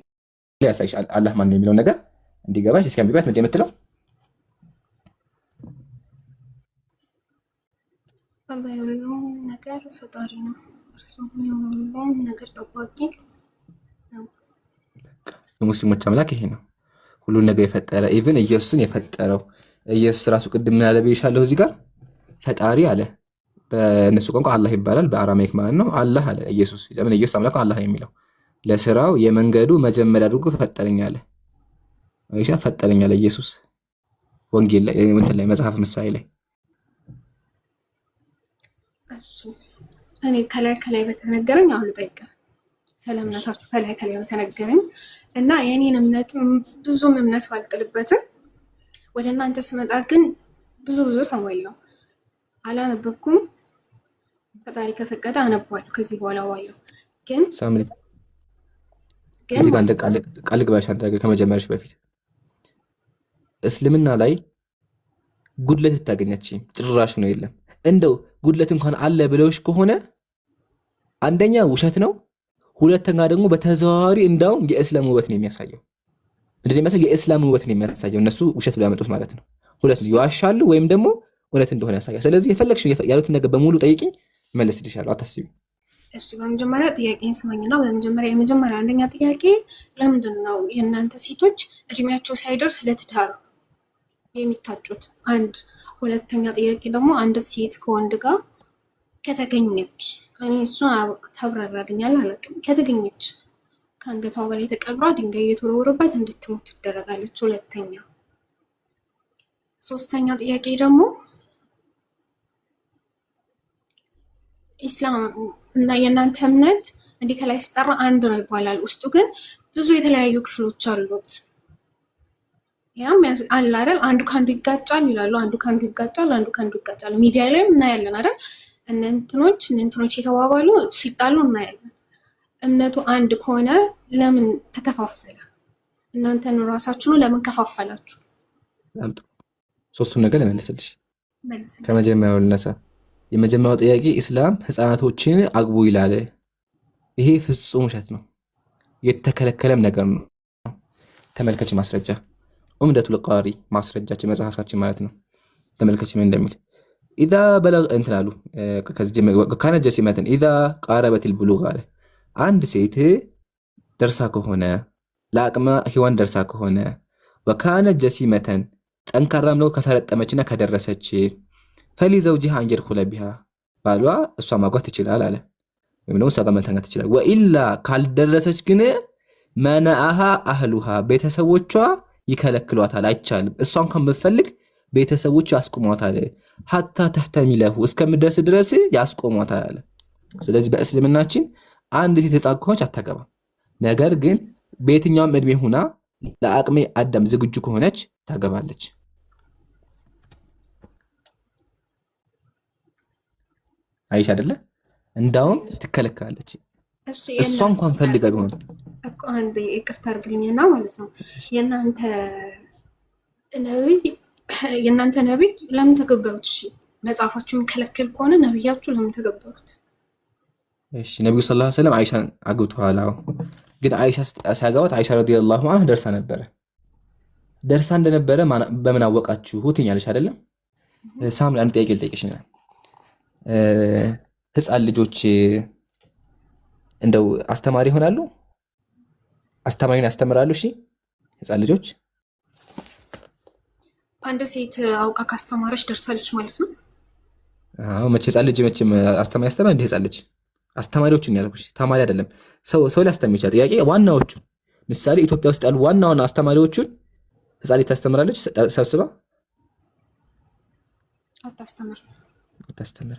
ላይ ያሳይሽ አላህ ማን ነው የሚለው ነገር እንዲገባሽ እስኪ አንብቢያት። ምንድን የምትለው? አላህ የሁሉም ነገር ፈጣሪ ነው፣ እርሱም የሁሉም ነገር ጠባቂ ነው። የሙስሊሞች አምላክ ይሄ ነው፣ ሁሉን ነገር የፈጠረ ኢቭን ኢየሱስን የፈጠረው። ኢየሱስ ራሱ ቅድም ምን ያለ ብዬሻለሁ እዚህ ጋር ፈጣሪ አለ። በእነሱ ቋንቋ አላህ ይባላል፣ በአራማይክ ማለት ነው። አላህ አለ ኢየሱስ። ለምን ኢየሱስ አምላክ አላህ ነው የሚለው? ለስራው የመንገዱ መጀመሪያ አድርጎ ፈጠረኝ አለ። አይሻ ፈጠረኝ አለ ኢየሱስ ወንጌል ላይ እንትን ላይ መጽሐፍ ምሳሌ ላይ። እኔ ከላይ በተነገረኝ አሁን ልጠይቅህ ስለ እምነታችሁ ከላይ በተነገረኝ እና የኔን እምነት ብዙም እምነት ባልጥልበትም ወደ እናንተ ስመጣ ግን ብዙ ተሞላው አላነበብኩም። ፈጣሪ ከፈቀደ አነባለሁ ከዚህ በኋላ ዋለሁ። ግን ሳምሪ እዚህ ጋር ቃል ግባሽ አንተ ከመጀመርሽ በፊት እስልምና ላይ ጉድለት ልታገኛች ጭራሽ ነው የለም። እንደው ጉድለት እንኳን አለ ብለውሽ ከሆነ አንደኛ ውሸት ነው፣ ሁለተኛ ደግሞ በተዘዋዋሪ እንዳውም የእስላም ውበት ነው የሚያሳየው። ምንድን ነው የሚያሳየው? የእስላም ውበት ነው የሚያሳየው። እነሱ ውሸት ብለው ያመጡት ማለት ነው። ሁለት ነው፣ ይዋሻሉ ወይም ደግሞ እውነት እንደሆነ ያሳያል። ስለዚህ የፈለግሽ ያሉትን ነገር በሙሉ ጠይቂኝ፣ መልስልሻለሁ፣ አታስቢ። እሺ በመጀመሪያ ጥያቄን ስማኝና የመጀመሪያ አንደኛ ጥያቄ ለምንድን ነው የእናንተ ሴቶች እድሜያቸው ሳይደርስ ለትዳር የሚታጩት? አንድ ሁለተኛ ጥያቄ ደግሞ አንድ ሴት ከወንድ ጋር ከተገኘች እኔ እሱን ታብራራልኛል አላውቅም። ከተገኘች ከአንገቷ በላይ ተቀብራ ድንጋይ እየተወረወረባት እንድትሞት ትደረጋለች። ሁለተኛ ሶስተኛ ጥያቄ ደግሞ ኢስላም እና የእናንተ እምነት እንዲህ ከላይ ሲጠራ አንድ ነው ይባላል። ውስጡ ግን ብዙ የተለያዩ ክፍሎች አሉት። ያም አለ አይደል? አንዱ ከአንዱ ይጋጫል ይላሉ። አንዱ ከአንዱ ይጋጫል። ሚዲያ ላይ እናያለን አይደል? እነንትኖች የተባባሉ ሲጣሉ እናያለን። እምነቱ አንድ ከሆነ ለምን ተከፋፈለ? እናንተን ራሳችሁ ለምን ከፋፈላችሁ? ሶስቱን ነገር ለመለስልሽ። ከመጀመሪያው ልነሳ። የመጀመሪያው ጥያቄ ኢስላም ህፃናቶችን አግቡ ይላል። ይሄ ፍጹም ውሸት ነው፣ የተከለከለም ነገር ነው። ተመልከች ማስረጃ ዑምደቱል ቃሪ ማስረጃችን መጽሐፋችን ማለት ነው። ተመልከች ምን እንደሚል ኢዛ በለግ እንትላሉ ካነ ጀሲመተን ኢዛ ቃረበትል ቡሉግ አለ። አንድ ሴት ደርሳ ከሆነ ለአቅመ ሔዋን ደርሳ ከሆነ ወካነ ጀሲመተን ጠንካራም ነው ከፈረጠመችና ከደረሰች ፈሊ ዘውጂሃ አንየድኹለ ቢሃ ባሏ እሷ ማግባት ይችላል አለ። ወይም ደግሞ እሷ ጋር መተኛት ይችላል። ወኢላ ካልደረሰች ግን መናአሃ አህሉሃ ቤተሰቦቿ ይከለክሏታል፣ አይቻልም። እሷ እንኳን ብትፈልግ ቤተሰቦቿ ያስቆሟታል። ሐታ ተህተሚለሁ እስከምደርስ ድረስ ያስቆሟታል አለ። ስለዚህ በእስልምናችን አንድ ሴት ህፃን ከሆነች አታገባም። ነገር ግን በየትኛውም እድሜ ሆና ለአቅሜ አዳም ዝግጁ ከሆነች ታገባለች። አይሽ አይደለ? እንዳውም ትከለከላለች። እሷ እንኳን ፈልጋ ቢሆን እኮ አንድ ይቅርታ አድርግልኝና ማለት ነው የእናንተ ነብይ ለምን ተገበሩት? እሺ መጽሐፋችሁ የሚከለክል ከሆነ ነብያችሁ ለምን ተገበሩት? እሺ ነብዩ ሰለላሁ ዐለይሂ ወሰለም አይሻን አግብተዋል። ግን አይሻ ሲያገባት አይሻ ረዲየላሁ ዐንሃ ደርሳ እንደነበረ በምን አወቃችሁ ትኛለሽ አይደለም? ሳምሪ አንድ ጥያቄ ልጠይቅሽ ነው። ህፃን ልጆች እንደው አስተማሪ ይሆናሉ? አስተማሪን ያስተምራሉ? እሺ ህፃን ልጆች አንድ ሴት አውቃ ካስተማረች ደርሳለች ማለት ነው? አዎ መቼ ህፃን ልጅ መቼም አስተማሪ ያስተምራል እንደ ህፃን ልጅ አስተማሪዎችን ያልኩሽ ተማሪ አይደለም። ሰው ሊያስተምር ይችላል። ጥያቄ ዋናዎቹ ምሳሌ ኢትዮጵያ ውስጥ ያሉ ዋና አስተማሪዎቹን ህፃን ልጅ ታስተምራለች ሰብስባ? አታስተምር።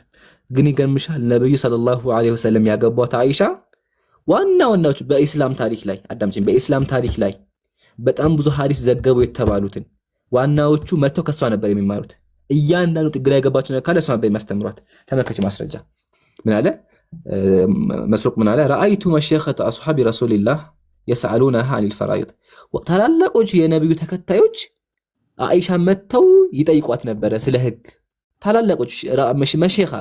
ግን ይገርምሻል ነብዩ ሰለላሁ ዐለይሂ ወሰለም ያገቧት አይሻ ዋናዎቹ በኢስላም ታሪክ ላይ አዳምጪኝ፣ በኢስላም ታሪክ ላይ በጣም ብዙ ሐዲስ ዘገቡ የተባሉትን ዋናዎቹ መጥተው ከሷ ነበር የሚማሩት። እያንዳንዱ ጥግራ ያገባቸው ነገር ካለ እሷ ነበር የሚያስተምሯት። ተመልከች ማስረጃ ምን አለ መስሩቅ ምን አለ? ረአይቱ መሸኸተ አስሐቢ ረሱልላህ የሰአሉነሃ አኒል ፈራኢድ። ታላላቆቹ የነብዩ ተከታዮች አይሻ መጥተው ይጠይቋት ነበረ ስለ ህግ። ታላላቆቹ መሸኻ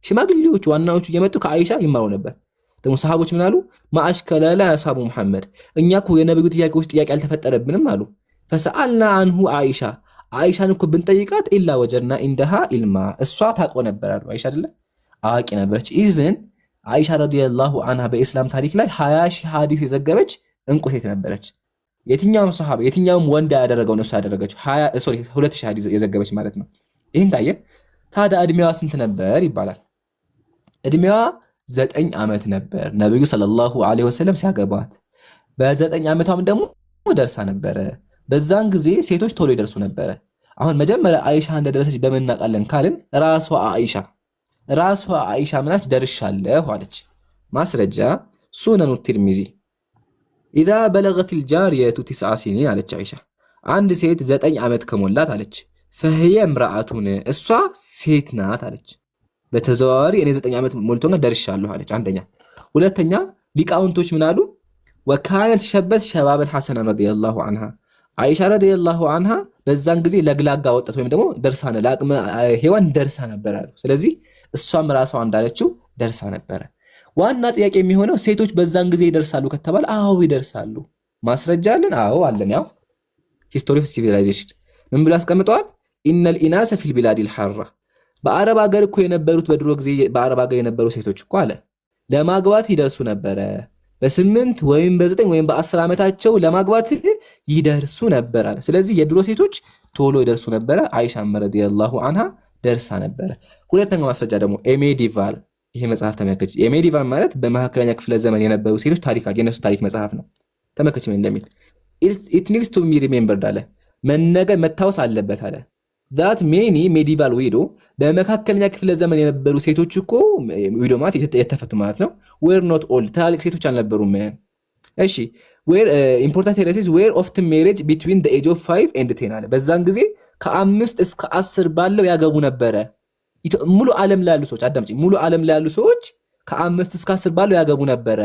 ሽማግሌዎች ዋናዎቹ እየመጡ ከአይሻ ይማሩ ነበር። ደግሞ ሰሃቦች ምን አሉ? ማአሽከለ ላ ያሳቡ መሐመድ፣ እኛ እኮ የነብዩ ጥያቄዎች ጥያቄ አልተፈጠረብንም አሉ። ፈሰአልና አንሁ አይሻን እኮ ብንጠይቃት ኢላ ወጀድና ኢንደሃ ኢልማ፣ እሷ ታውቀው ነበር አሉ። አይሻ አይደለ አዋቂ ነበረች። ኢቭን አይሻ ረዲየላሁ ዐንሃ በኢስላም ታሪክ ላይ 20 ሺህ ሐዲስ የዘገበች እንቁ ሴት ነበረች። የትኛውም ሰሃባ የትኛውም ወንድ ያደረገው ነው እሷ ያደረገችው። 2000 ሐዲስ የዘገበች ማለት ነው። ይሄን ካየን ታዲያ እድሜዋ ስንት ነበር ይባላል? እድሜዋ 9 ዓመት ነበር ነብዩ ሰለላሁ ዐለይሂ ወሰለም ሲያገባት። በ9 ዓመቷም ደግሞ ደርሳ ነበረ። በዛን ጊዜ ሴቶች ቶሎ ይደርሱ ነበረ። አሁን መጀመሪያ አይሻ እንደደረሰች በምን እናውቃለን ካልን ራሷ አይሻ ራሷ አይሻ ምናች ደርሻለሁ አለች። ማስረጃ ሱነኑ ትርሚዚ ኢዛ በለገት ልጃርየቱ 9 ሲኒን አለች አይሻ አንድ ሴት 9 ዓመት ከሞላት አለች ፈህየ እምራአቱን እሷ ሴት ናት አለች። በተዘዋዋሪ እኔ 9 ዓመት ሞልቶኛ ደርሻለሁ አለች። አንደኛ። ሁለተኛ ሊቃውንቶች ምን አሉ? ወካነት ሸበት ሸባበል ሐሰን ረዲየላሁ ዐንሃ አይሻ ረዲየላሁ ዐንሃ በዛን ጊዜ ለግላጋ ወጣት ወይም ደግሞ ደርሳ ለአቅመ ሔዋን ደርሳ ነበር አሉ። ስለዚህ እሷም ራሷ እንዳለችው ደርሳ ነበር። ዋና ጥያቄ የሚሆነው ሴቶች በዛን ጊዜ ይደርሳሉ ከተባለ አዎ ይደርሳሉ። ማስረጃ አለን? አዎ አለን። ያው ሂስቶሪ ኦፍ ሲቪላይዜሽን ምን ብሎ አስቀምጠዋል? ኢነል ኢናሰ ፊል ቢላዲል ሐራ በአረብ ሀገር እኮ የነበሩት በድሮ ጊዜ በአረብ ሀገር የነበሩ ሴቶች እኮ አለ ለማግባት ይደርሱ ነበረ። በ8 ወይም በ9 ወይም በ10 ዓመታቸው ለማግባት ይደርሱ ነበር አለ። ስለዚህ የድሮ ሴቶች ቶሎ ይደርሱ ነበረ። አይሻ ረዲየላሁ ዐንሃ ደርሳ ነበረ። ሁለተኛው ማስረጃ ደግሞ ኤሜዲቫል ይሄ መጽሐፍ ተመልከች። ኤሜዲቫል ማለት በመካከለኛ ክፍለ ዘመን የነበሩ ሴቶች ታሪክ የነሱ ታሪክ መጽሐፍ ነው። ተመልከች ምን እንደሚል ኢት ኒድስ ቱ ቢ ሪሜምበርድ አለ መነገር መታወስ አለበት አለ that many medieval widow በመካከለኛ ክፍለ ዘመን የነበሩ ሴቶች እኮ ዊዶ ማለት የተፈቱ ማለት ነው were not old ታላቅ ሴቶች አልነበሩም። እሺ were important heresies were often marriage between the age of 5 and 10 አለ በዛን ጊዜ ከ5 እስከ 10 ባለው ያገቡ ነበረ። ሙሉ ዓለም ላይ ያሉ ሰዎች አዳምጪ ሙሉ ዓለም ላይ ያሉ ሰዎች ከ5 እስከ 10 ባለው ያገቡ ነበረ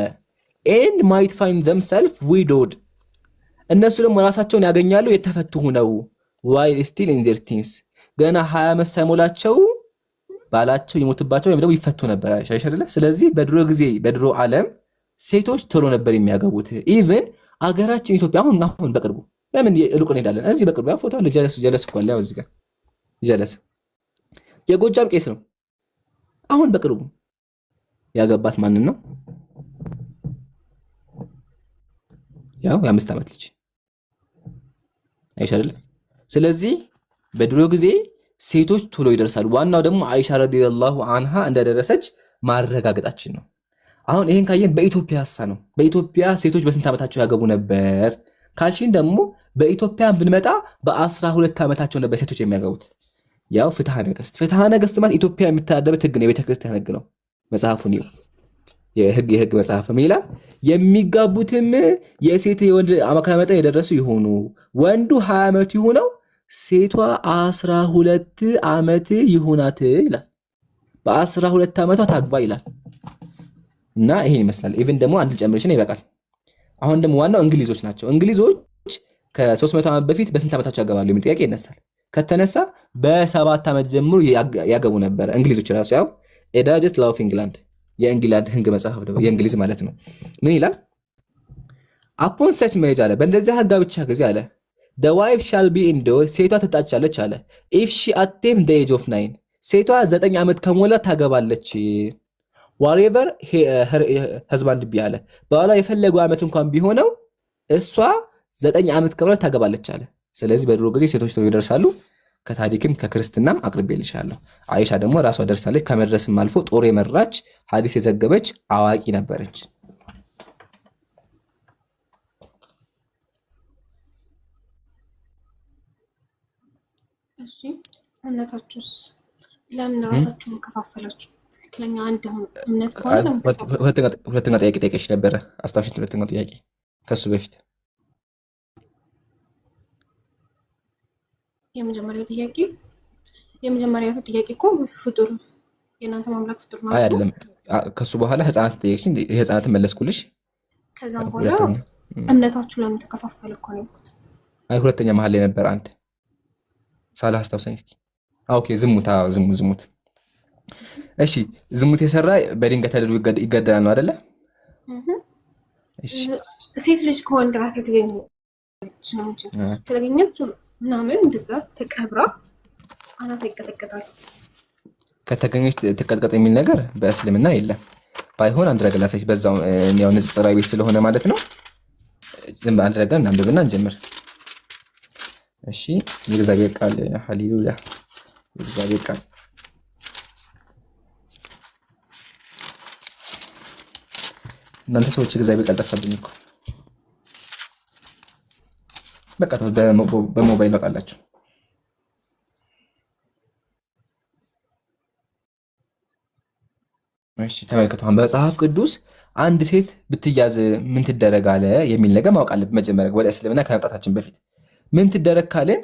and might find themselves widowed እነሱ ደግሞ ራሳቸውን ያገኛሉ የተፈቱ ሆነው while still in their teens ገና 20 ዓመት ሳይሞላቸው ባላቸው ይሞትባቸው ወይም ደግሞ ይፈቱ ነበር አይሻይሻለ። ስለዚህ በድሮ ጊዜ በድሮ ዓለም ሴቶች ቶሎ ነበር የሚያገቡት። ኢቭን አገራችን ኢትዮጵያ አሁን በቅርቡ ለምን ሩቅ እንሄዳለን? እዚህ በቅርቡ ያ ፎቶ አለ ጀለስ እኮ አለ እዚህ ጋር ጀለስ የጎጃም ቄስ ነው። አሁን በቅርቡ ያገባት ማንን ነው? ያው የ5 ዓመት ልጅ አይሻለ። ስለዚህ በድሮ ጊዜ ሴቶች ቶሎ ይደርሳሉ። ዋናው ደግሞ አይሻ ረዲየላሁ ዐንሃ እንደደረሰች ማረጋገጣችን ነው። አሁን ይሄን ካየን በኢትዮጵያ ነው። በኢትዮጵያ ሴቶች በስንት ዓመታቸው ያገቡ ነበር ካልሽን ደግሞ በኢትዮጵያ ብንመጣ በ12 ዓመታቸው ነበር ሴቶች የሚያገቡት። ያው ፍትሐ ነገሥት ማለት ኢትዮጵያ የምትተዳደርበት ህግ ነው፣ የቤተ ክርስቲያን ህግ ነው። መጽሐፉን የህግ መጽሐፍ ይላል የሚጋቡትም የሴት የወንድ አማካይ መጠን የደረሱ ይሆኑ ወንዱ 20 ዓመት ይሆነው ሴቷ 12 ዓመት ይሆናት ይላል። በ12 ዓመቷ ታግባ ይላል። እና ይሄን ይመስላል። ኢቭን ደግሞ አንድ ጨምርሽ ነው ይበቃል። አሁን ደግሞ ዋናው እንግሊዞች ናቸው። እንግሊዞች ከ300 ዓመት በፊት በስንት ዓመታቸው ያገባሉ የሚል ጥያቄ ይነሳል። ከተነሳ በ7 ዓመት ጀምሮ ያገቡ ነበር እንግሊዞች ራሱ። ያው ኤዳጀስት ላው ኦፍ ኢንግላንድ የእንግላንድ ህግ መጽሐፍ ነው የእንግሊዝ ማለት ነው። ምን ይላል? አፖን ሰች ሜጅ አለ በእንደዚህ ህግ ብቻ ጊዜ አለ the wife shall be indoor ሴቷ ትጣጫለች አለ if she attain the age of 9 ሴቷ 9 ዓመት ከሞላ ታገባለች whatever her husband be አለ ባሏ የፈለገው ዓመት እንኳን ቢሆነው እሷ 9 ዓመት ከሞላ ታገባለች አለ። ስለዚህ በድሮ ጊዜ ሴቶች ቶሎ ይደርሳሉ። ከታሪክም ከክርስትናም አቅርቤልሻለሁ። አይሻ ደግሞ ራሷ ደርሳለች። ከመድረስም አልፎ ጦር የመራች ሐዲስ የዘገበች አዋቂ ነበረች። እሺ እምነታችሁስ ለምን ራሳችሁን ከፋፈላችሁ? ትክክለኛ አንድ እምነት ከሆነ ሁለተኛ ጥያቄ ጠይቀሽ ነበረ አስታውሽ። ሁለተኛው ጥያቄ ከሱ በፊት የመጀመሪያው ጥያቄ እኮ ፍጡር የእናንተ ማምላክ ፍጡር ነው አይደለም። ከሱ በኋላ ህፃናት ጠየቅሽኝ፣ የህፃናትን መለስኩልሽ። ከዛም በኋላ እምነታችሁ ለምን ተከፋፈለ እኮ ነው ያልኩት። አይ ሁለተኛ መሀል ላይ ነበር አንድ ሳላህ አስታውሰኝ እስኪ። ኦኬ ዝሙት። እሺ ዝሙት የሰራ በድንጋይ ተደርጎ ይገደላል ነው አይደለ? እሺ ሴት ልጅ ከወንድ ጋር ከተገኘች ምናምን እንደዛ ተቀብራ አናት ይቀጠቀጣል። ከተገኘች ተቀጥቀጥ የሚል ነገር በእስልምና የለም። ባይሆን አንድ ነገር ላሳይሽ በዛው ያው ንጽጽራዊ ቤት ስለሆነ ማለት ነው። ዝም አንድ ነገር እናንብብና እንጀምር። እሺ የእግዚአብሔር ቃል ሃሌሉያ። የእግዚአብሔር ቃል እናንተ ሰዎች የእግዚአብሔር ቃል ጠፋብኝ እኮ። በቃ በሞባይል በቃላችሁ እሺ ተመልከቱ። አሁን በመጽሐፍ ቅዱስ አንድ ሴት ብትያዝ ምን ትደረግ አለ የሚል ነገር ማወቅ አለብን። መጀመሪያ ወደ እስልምና ከመምጣታችን በፊት ምን ትደረግ ካለን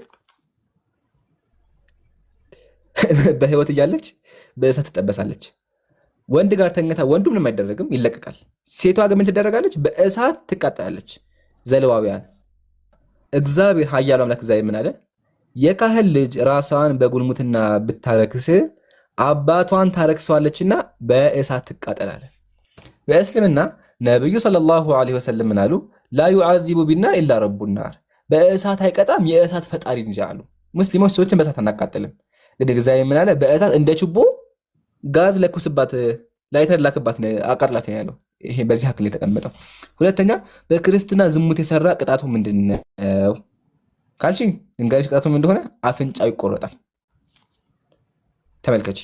በህይወት እያለች በእሳት ትጠበሳለች። ወንድ ጋር ተኝታ ወንዱ ምንም አይደረግም፣ ይለቀቃል። ሴቷ ግን ምን ትደረጋለች? በእሳት ትቃጠላለች። ዘሌዋውያን እግዚአብሔር ኃያሉ አምላክ እግዚአብሔር ምን አለ? የካህን ልጅ ራሷን በጉልሙትና ብታረክስ አባቷን ታረክሰዋለችና በእሳት ትቃጠላለ። በእስልምና ነብዩ ሰለላሁ ዐለይሂ ወሰለም ምን አሉ? ላ ዩዓዚቡ ቢና ኢላ ረቡ ናር፣ በእሳት አይቀጣም የእሳት ፈጣሪ እንጂ አሉ። ሙስሊሞች ሰዎችን በእሳት አናቃጥልም። ግን እግዚአብሔር ምን አለ? በእሳት እንደ ችቦ ጋዝ ለኩስባት፣ ላይተር ላክባት፣ አቃጥላት ያለው። ይሄ በዚህ ሀክል የተቀመጠው። ሁለተኛ በክርስትና ዝሙት የሰራ ቅጣቱ ምንድነው ካልሽ እንግዲህ ቅጣቱ ምን እንደሆነ አፍንጫው ይቆረጣል። ተመልከቺ።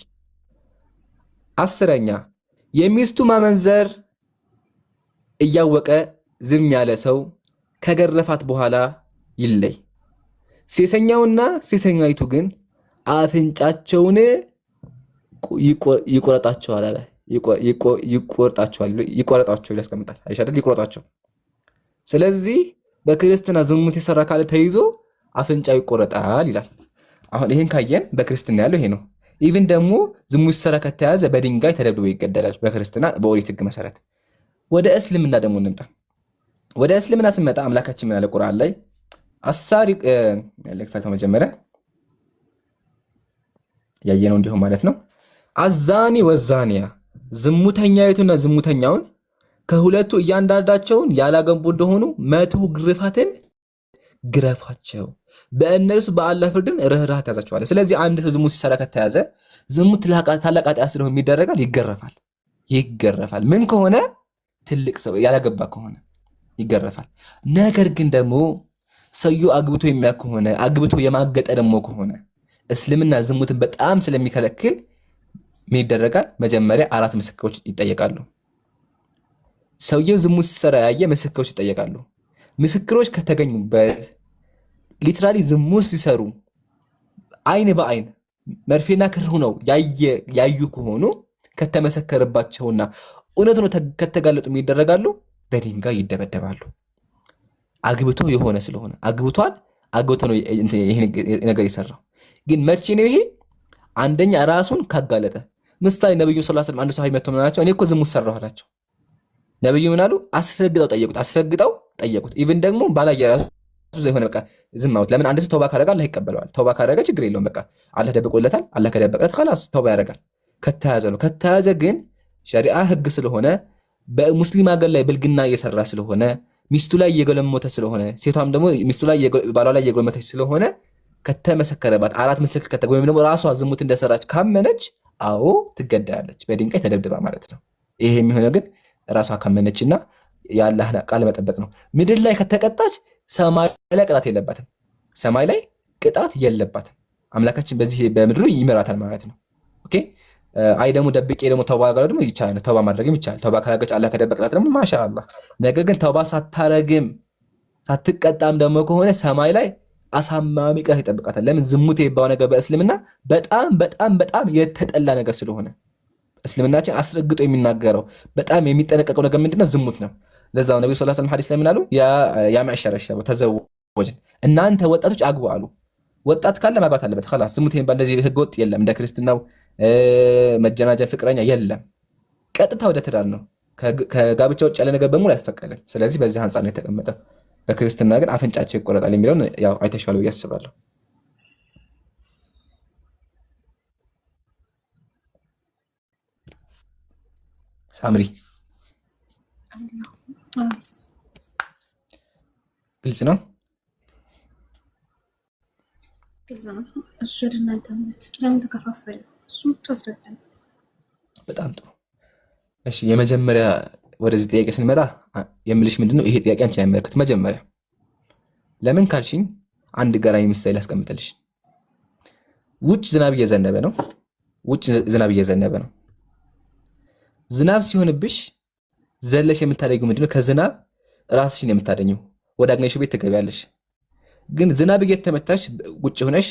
10ኛ የሚስቱ ማመንዘር እያወቀ ዝም ያለ ሰው ከገረፋት በኋላ ይለይ። ሴሰኛውና ሴሰኛይቱ ግን አፍንጫቸውን ይቆረጣቸዋል አለ። ይቆረጣቸው ያስቀምጣል አይሻል? ይቆረጣቸው። ስለዚህ በክርስትና ዝሙት የሰራ ካለ ተይዞ አፍንጫው ይቆረጣል ይላል። አሁን ይሄን ካየን በክርስትና ያለው ይሄ ነው። ኢቭን ደግሞ ዝሙት ሲሰራ ከተያዘ በድንጋይ ተደብድቦ ይገደላል በክርስትና በኦሪት ሕግ መሰረት። ወደ እስልምና ደግሞ እንምጣ። ወደ እስልምና ስንመጣ አምላካችን ምን አለ ቁርአን ላይ? አሳሪ ለክፈተው መጀመሪያ ያየነው እንዲሁም ማለት ነው። አዛኒ ወዛኒያ ዝሙተኛይቱና ዝሙተኛውን ከሁለቱ እያንዳንዳቸውን ያላገቡ እንደሆኑ 100 ግርፋትን ግረፋቸው፣ በእነርሱ በአላህ ፍርድን ርህራህ ያዛቸዋል። ስለዚህ አንድ ሰው ዝሙት ሲሰራ ከተያዘ ዝሙት ታላቅ ኃጢአት ስለሆነ የሚደረጋል፣ ይገረፋል። ምን ከሆነ ትልቅ ሰው ያላገባ ከሆነ ይገረፋል። ነገር ግን ደግሞ ሰውየው አግብቶ የሚያ ከሆነ አግብቶ የማገጠ ደግሞ ከሆነ እስልምና ዝሙትን በጣም ስለሚከለክል ምን ይደረጋል? መጀመሪያ 4 ምስክሮች ይጠየቃሉ። ሰውየው ዝሙት ሲሰራ ያየ ምስክሮች ይጠየቃሉ። ምስክሮች ከተገኙበት ሊትራሊ ዝሙት ሲሰሩ አይን በአይን መርፌና ክር ሆነው ያዩ ከሆኑ ከተመሰከረባቸውና እውነት ነው ከተጋለጡ ይደረጋሉ፣ በድንጋይ ይደበደባሉ። አግብቶ የሆነ ስለሆነ አግብቶ ነው ይሄ ነገር የሰራው። ግን መቼ ነው ይሄ? አንደኛ ራሱን ካጋለጠ። ምሳሌ ነብዩ ሰለላሁ ዐለይሂ ወሰለም አንድ ሰው መጥቶ ምን አላቸው? እኔ እኮ ዝሙት ሰራሁ አላቸው። ነብዩ ምን አሉ? አስረግጠው ጠየቁት። ኢቭን ደግሞ ባላየ ራሱ የሆነ በቃ ዝም አውት። ለምን አንድ ሰው ተውባ ካረጋ አላህ ይቀበለዋል። ተውባ ካረጋ ችግር የለውም። በቃ አላህ ደብቆለታል። አላህ ከደበቀለት خلاص ተውባ ያደርጋል። ከተያዘ ነው። ከተያዘ ግን ሸሪዓ ህግ ስለሆነ በሙስሊም ሀገር ላይ ብልግና እየሰራ ስለሆነ ሚስቱ ላይ እየገለሞተ ስለሆነ ሴቷም ደግሞ ሚስቱ ላይ ባሏ ላይ እየገለሞተች ስለሆነ ከተመሰከረባት 4 ምስክር ከተገኘ ወይም ደግሞ ራሷ ዝሙት እንደሰራች ካመነች አዎ ትገደላለች፣ በድንጋይ ተደብድባ ማለት ነው። ይሄ የሚሆነው ግን ራሷ ካመነችና የአላህ ቃል መጠበቅ ነው። ምድር ላይ ከተቀጣች ሰማይ ላይ ቅጣት የለባትም። ሰማይ ላይ ቅጣት የለባትም። አምላካችን በዚህ በምድሩ ይመራታል ማለት ነው። ኦኬ። አይ ደግሞ ደብቄ ደግሞ ተውባ ጋር ደግሞ ይቻላል። ተውባ ማድረግም ይቻላል። ተውባ ካረገች አላህ ከደበቀላት ደግሞ ማሻአላህ። ነገር ግን ተውባ ሳታረግም ሳትቀጣም ደግሞ ከሆነ ሰማይ ላይ አሳማሚ ቅጣት ይጠብቃታል። ለምን? ዝሙት የሚባለው ነገር በእስልምና በጣም በጣም በጣም የተጠላ ነገር ስለሆነ እስልምናችን አስረግጦ የሚናገረው በጣም የሚጠነቀቀው ነገር ምንድነው? ዝሙት ነው። ለዛው ነብዩ ሰለላሁ ዐለይሂ ወሰለም ሐዲስ ላይ ምን አሉ? ያ ማዕሸረ ሸባብ ተዘወጅን፣ እናንተ ወጣቶች አግቡ አሉ። ወጣት ካለ ማግባት አለበት። خلاص ዝሙት የሚባል እንደዚህ ህገ ወጥ የለም። እንደ ክርስትናው መጀናጀን ፍቅረኛ የለም። ቀጥታ ወደ ትዳር ነው። ከጋብቻ ውጭ ያለ ነገር በሙሉ አይፈቀድም። ስለዚህ በዚህ አንጻር ነው የተቀመጠው። በክርስትና ግን አፍንጫቸው ይቆረጣል የሚለውን ያው አይተሻል ብዬ አስባለሁ። ሳምሪ ግልጽ ነው። እሱ ለእናንተ ለምን ተከፋፈለ? እሱም ተወስደን በጣም ጥሩ። እሺ የመጀመሪያ ወደዚህ ጥያቄ ስንመጣ የምልሽ ምንድነው ይሄ ጥያቄ አንቺን አይመለከት። መጀመሪያ ለምን ካልሽኝ አንድ ገራሚ ምሳሌ አስቀምጥልሽ። ውጭ ዝናብ እየዘነበ ነው። ዝናብ ሲሆንብሽ ዘለሽ የምታደርጊው ምንድነው? ከዝናብ ራስሽን የምታደኘው ወደ አግኘሽው ቤት ትገቢያለሽ። ግን ዝናብ እየተመታሽ ውጭ ሆነሽ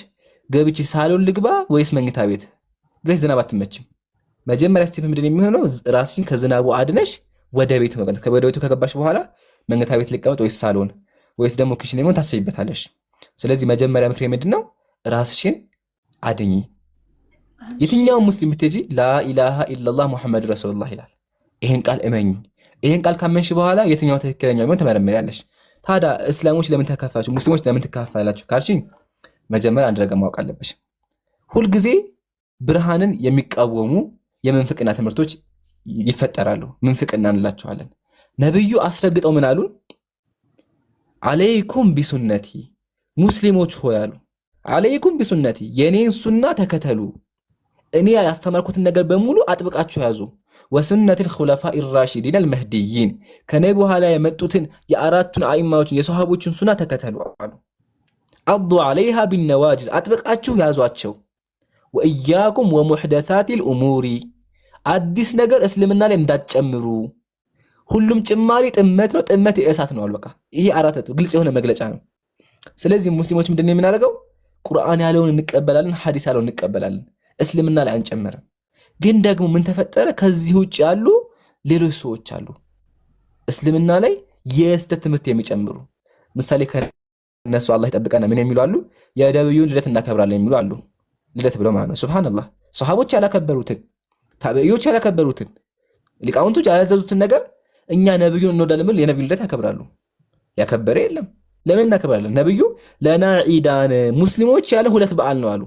ገብቼ ሳሎን ልግባ ወይስ መኝታ ቤት ብለሽ ዝናብ አትመችም። መጀመሪያ ስቴፕ ምንድን ነው የሚሆነው? ራስሽን ከዝናቡ አድነሽ ወደ ቤት መግባት። ወደ ቤቱ ከገባሽ በኋላ መኝታ ቤት ልቀመጥ ወይስ ሳሎን ወይስ ደግሞ ኪችን ሊሆን ታስቢበታለሽ። ስለዚህ መጀመሪያ ምክሬ ምንድን ነው? ራስሽን አድኚ። የትኛውም ሙስሊም ብትሄጂ ላኢላሃ ኢላላህ ሙሐመድ ረሱሉላህ ይላል። ይሄን ቃል እመኝ። ይሄን ቃል ካመንሽ በኋላ የትኛው ትክክለኛ ቢሆን ትመረምሪያለሽ። ታዲያ እስላሞች ለምን ተከፋችሁ? ሙስሊሞች ለምን ትከፋላችሁ ካልሽኝ መጀመሪያ አንድ ነገር ማወቅ አለብሽ። ሁልጊዜ ብርሃንን የሚቃወሙ የምንፍቅና ትምህርቶች ይፈጠራሉ። ምንፍቅና እንላቸዋለን። ነብዩ አስረግጠው ምን አሉ? አለይኩም ቢሱነቲ፣ ሙስሊሞች ሆይ አሉ፣ አለይኩም ቢሱነቲ፣ የኔን ሱና ተከተሉ፣ እኔ ያስተማርኩትን ነገር በሙሉ አጥብቃችሁ ያዙ። ወሱነቲል ኹለፋኢ ራሺዲን አልመህዲይን፣ ከኔ በኋላ የመጡትን የአራቱን አኢማዎችን የሰሃቦችን ሱና ተከተሉ አሉ። አዱ ዐለይሃ ቢነዋጅዝ፣ አጥብቃችሁ ያዟቸው። ወኢያኩም ወሙሕደሳቲል ኡሙሪ፣ አዲስ ነገር እስልምና ላይ እንዳትጨምሩ። ሁሉም ጭማሪ ጥመት ነው፣ ጥመት የእሳት ነው። በቃ ይሄ አራት ግልጽ የሆነ መግለጫ ነው። ስለዚህ ሙስሊሞች ምንድነው የምናደርገው? ቁርአን ያለውን እንቀበላለን፣ ሐዲስ ያለውን እንቀበላለን፣ እስልምና ላይ አንጨምርም። ግን ደግሞ ምን ተፈጠረ? ከዚህ ውጭ ያሉ ሌሎች ሰዎች አሉ እስልምና ላይ የስተት ትምህርት የሚጨምሩ። ምሳሌ ከነሱ አላህ ይጠብቀና ምን የሚሉ አሉ? የነብዩን ልደት እናከብራለን የሚሉ አሉ። ልደት ብለው ማለት ነው። ሱብሃንአላህ። ሱሐቦች ያላከበሩትን፣ ታቢዒዎች ያላከበሩትን፣ ሊቃውንቶች ያላዘዙትን ነገር እኛ ነብዩን እንወዳለን ብለው የነብዩን ልደት ያከብራሉ። ያከበረ የለም። ለምን እናከብራለን? ነብዩ ለና ዒዳን፣ ሙስሊሞች ያለ ሁለት በዓል ነው አሉ።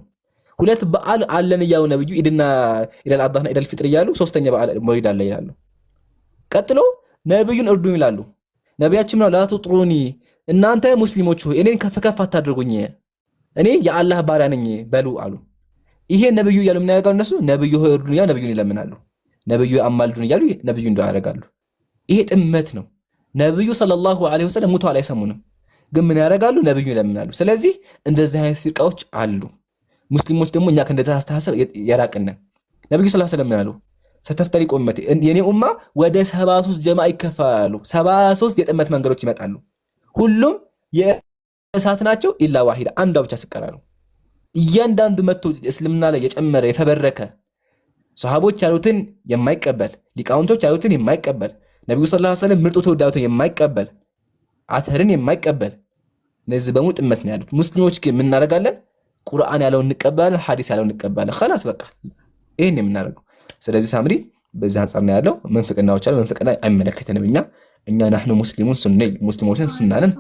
ሁለት በዓል አለን እያሉ ነብዩ ኢድና ኢደል አድሃና ኢደል ፊጥር እያሉ ሶስተኛ በዓል መውሊድ አለ ይላሉ። ቀጥሎ ነብዩን እርዱኝ ይላሉ። ነቢያችን ነው ላቱጥሩኒ፣ እናንተ ሙስሊሞች ሆይ እኔን ከፍ ከፍ አታድርጉኝ፣ እኔ የአላህ ባሪያ ነኝ በሉ አሉ። ይሄ ነብዩ እያሉ ምን ያደርጋሉ እነሱ? ነብዩ ሆይ እርዱኝ እያሉ ነብዩን ይለምናሉ። ነብዩ አማልዱን እያሉ ነብዩ እንደው ያደርጋሉ። ይሄ ጥመት ነው። ነብዩ ሰለላሁ ዐለይሂ ወሰለም ሙተዋል አይሰሙንም፣ ግን ምን ያደርጋሉ? ነብዩ ይለምናሉ። ስለዚህ እንደዚህ አይነት ፍርቃዎች አሉ። ሙስሊሞች ደግሞ እኛ ከእንደዚህ አስተሳሰብ የራቅን ነን። ነብዩ ሰለላሁ ዐለይሂ ወሰለም ያሉ ሰተፍተሪቁ ኡመቲ፣ የኔ ኡማ ወደ 73 ጀማ ይከፋሉ። 73 የጥመት መንገዶች ይመጣሉ። ሁሉም የእሳት ናቸው ኢላ ዋሂዳ፣ አንዷ ብቻ ስቀራሉ። እያንዳንዱ መጥቶ እስልምና ላይ የጨመረ የፈበረከ ሱሐቦች ያሉትን የማይቀበል ሊቃውንቶች ያሉትን የማይቀበል ነብዩ ሰለላሁ ዐለይሂ ወሰለም ምርጡ ተወዳጁትን የማይቀበል አተርን የማይቀበል እነዚህ በሙሉ ጥመት ነው ያሉት። ሙስሊሞች ግን ምን እናደርጋለን? ቁርአን ያለውን እንቀበላለን፣ ሐዲስ ያለውን እንቀበላለን። خلاص በቃ ይሄን የምናደርገው። ስለዚህ ሳምሪ በዚህ አንፃር ነው ያለው። ምንፍቅናዎች አሉ። ምንፍቅና አይመለከተንም። እኛ ናህኑ ሙስሊሙን ሱኒ፣ ሙስሊሞችን ሱናንን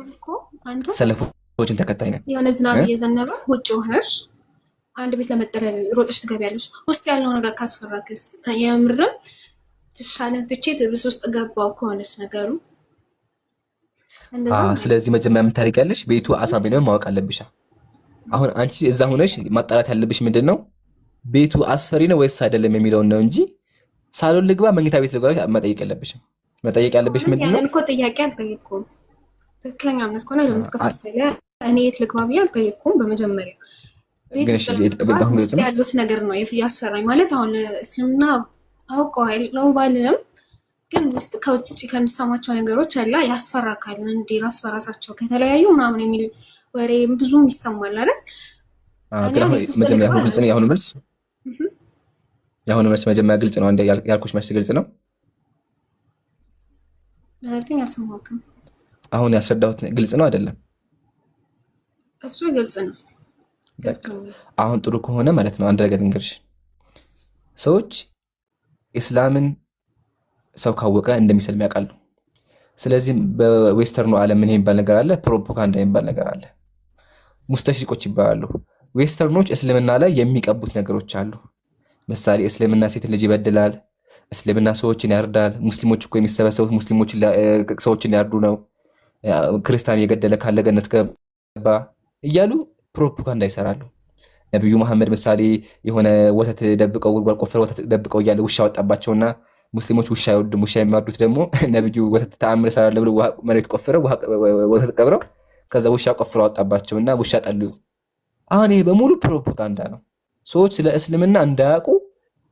ሰለፎችን ተከታይ ነን። የሆነ ዝናብ እየዘነበ ውጭ ሆነሽ አንድ ቤት ለመጠለል ሮጥሽ ትገቢያለሽ። ውስጥ ያለው ነገር ካስፈራክስ የምርም ትሻለን ትቼ ትብስ ውስጥ ገባው ከሆነስ ነገሩ። ስለዚህ መጀመሪያ ምን ታደርጊያለሽ? ቤቱ አሳቢ ነው ማወቅ አለብሽ። አሁን አንቺ እዛ ሆነሽ ማጣራት ያለብሽ ምንድነው? ቤቱ አስፈሪ ነው ወይስ አይደለም የሚለውን ነው እንጂ ሳሎን ልግባ መኝታ ቤት ልግባ መጠየቅ የለብሽም። መጠየቅ ያለብሽ ምንድነው? ያንን እኮ ጥያቄ አልጠየቅኩም። ትክክለኛ እምነት ከሆነ ለምን ተከፋፈለ? እኔ የት ልግባ ብዬ አልጠየቅኩም። በመጀመሪያ ቤት ያሉት ነገር ነው ያስፈራኝ። ማለት አሁን እስልምና አውቀዋል ነው ባልንም፣ ግን ውስጥ ከውጭ ከሚሰማቸው ነገሮች አላ ያስፈራካል። እንዴ ራስ በራሳቸው ከተለያዩ ምናምን የሚል ወሬ ብዙም ይሰማል አይደል? መጀመሪያ ግልጽ ነው። የአሁኑ መልስ መጀመሪያ ግልጽ ነው። አንዴ ያልኩሽ መልስ ግልጽ ነው። ምክንያቱም ያልሰማሁትም አሁን ያስረዳሁት ግልጽ ነው አይደለም? እሱ ግልጽ ነው። አሁን ጥሩ ከሆነ ማለት ነው አንድ ነገር ልንገርሽ። ሰዎች ኢስላምን ሰው ካወቀ እንደሚሰልም ያውቃሉ። ስለዚህ በዌስተርኑ ዓለም ምን የሚባል ነገር አለ? ፕሮፓጋንዳ የሚባል ነገር አለ። ሙስተሽሪቆች ይባላሉ። ዌስተርኖች እስልምና ላይ የሚቀቡት ነገሮች አሉ። ምሳሌ እስልምና ሴት ልጅ ይበድላል፣ እስልምና ሰዎችን ያርዳል፣ ሙስሊሞች እኮ የሚሰበሰቡት ሰዎችን ሊያርዱ ነው፣ ክርስቲያን የገደለ ካለ ገነት ገባ እያሉ ፕሮፓጋንዳ ይሰራሉ። ነብዩ መሐመድ ምሳሌ የሆነ ወተት ደብቀው ጉድጓድ ቆፍረው ወተት ደብቀው እያለ ውሻ ወጣባቸውና ሙስሊሞች ውሻ አይወዱም፣ ውሻ የሚያርዱት ደግሞ ነብዩ ወተት ተአምር ይሰራል ብለው መሬት ቆፍረው ወተት ቀብረው ከዛ ውሻ ቆፍረው ወጣባቸውና ውሻ ጠሉ። አሁን ይሄ በሙሉ ፕሮፓጋንዳ ነው። ሰዎች ስለ እስልምና እንዳያውቁ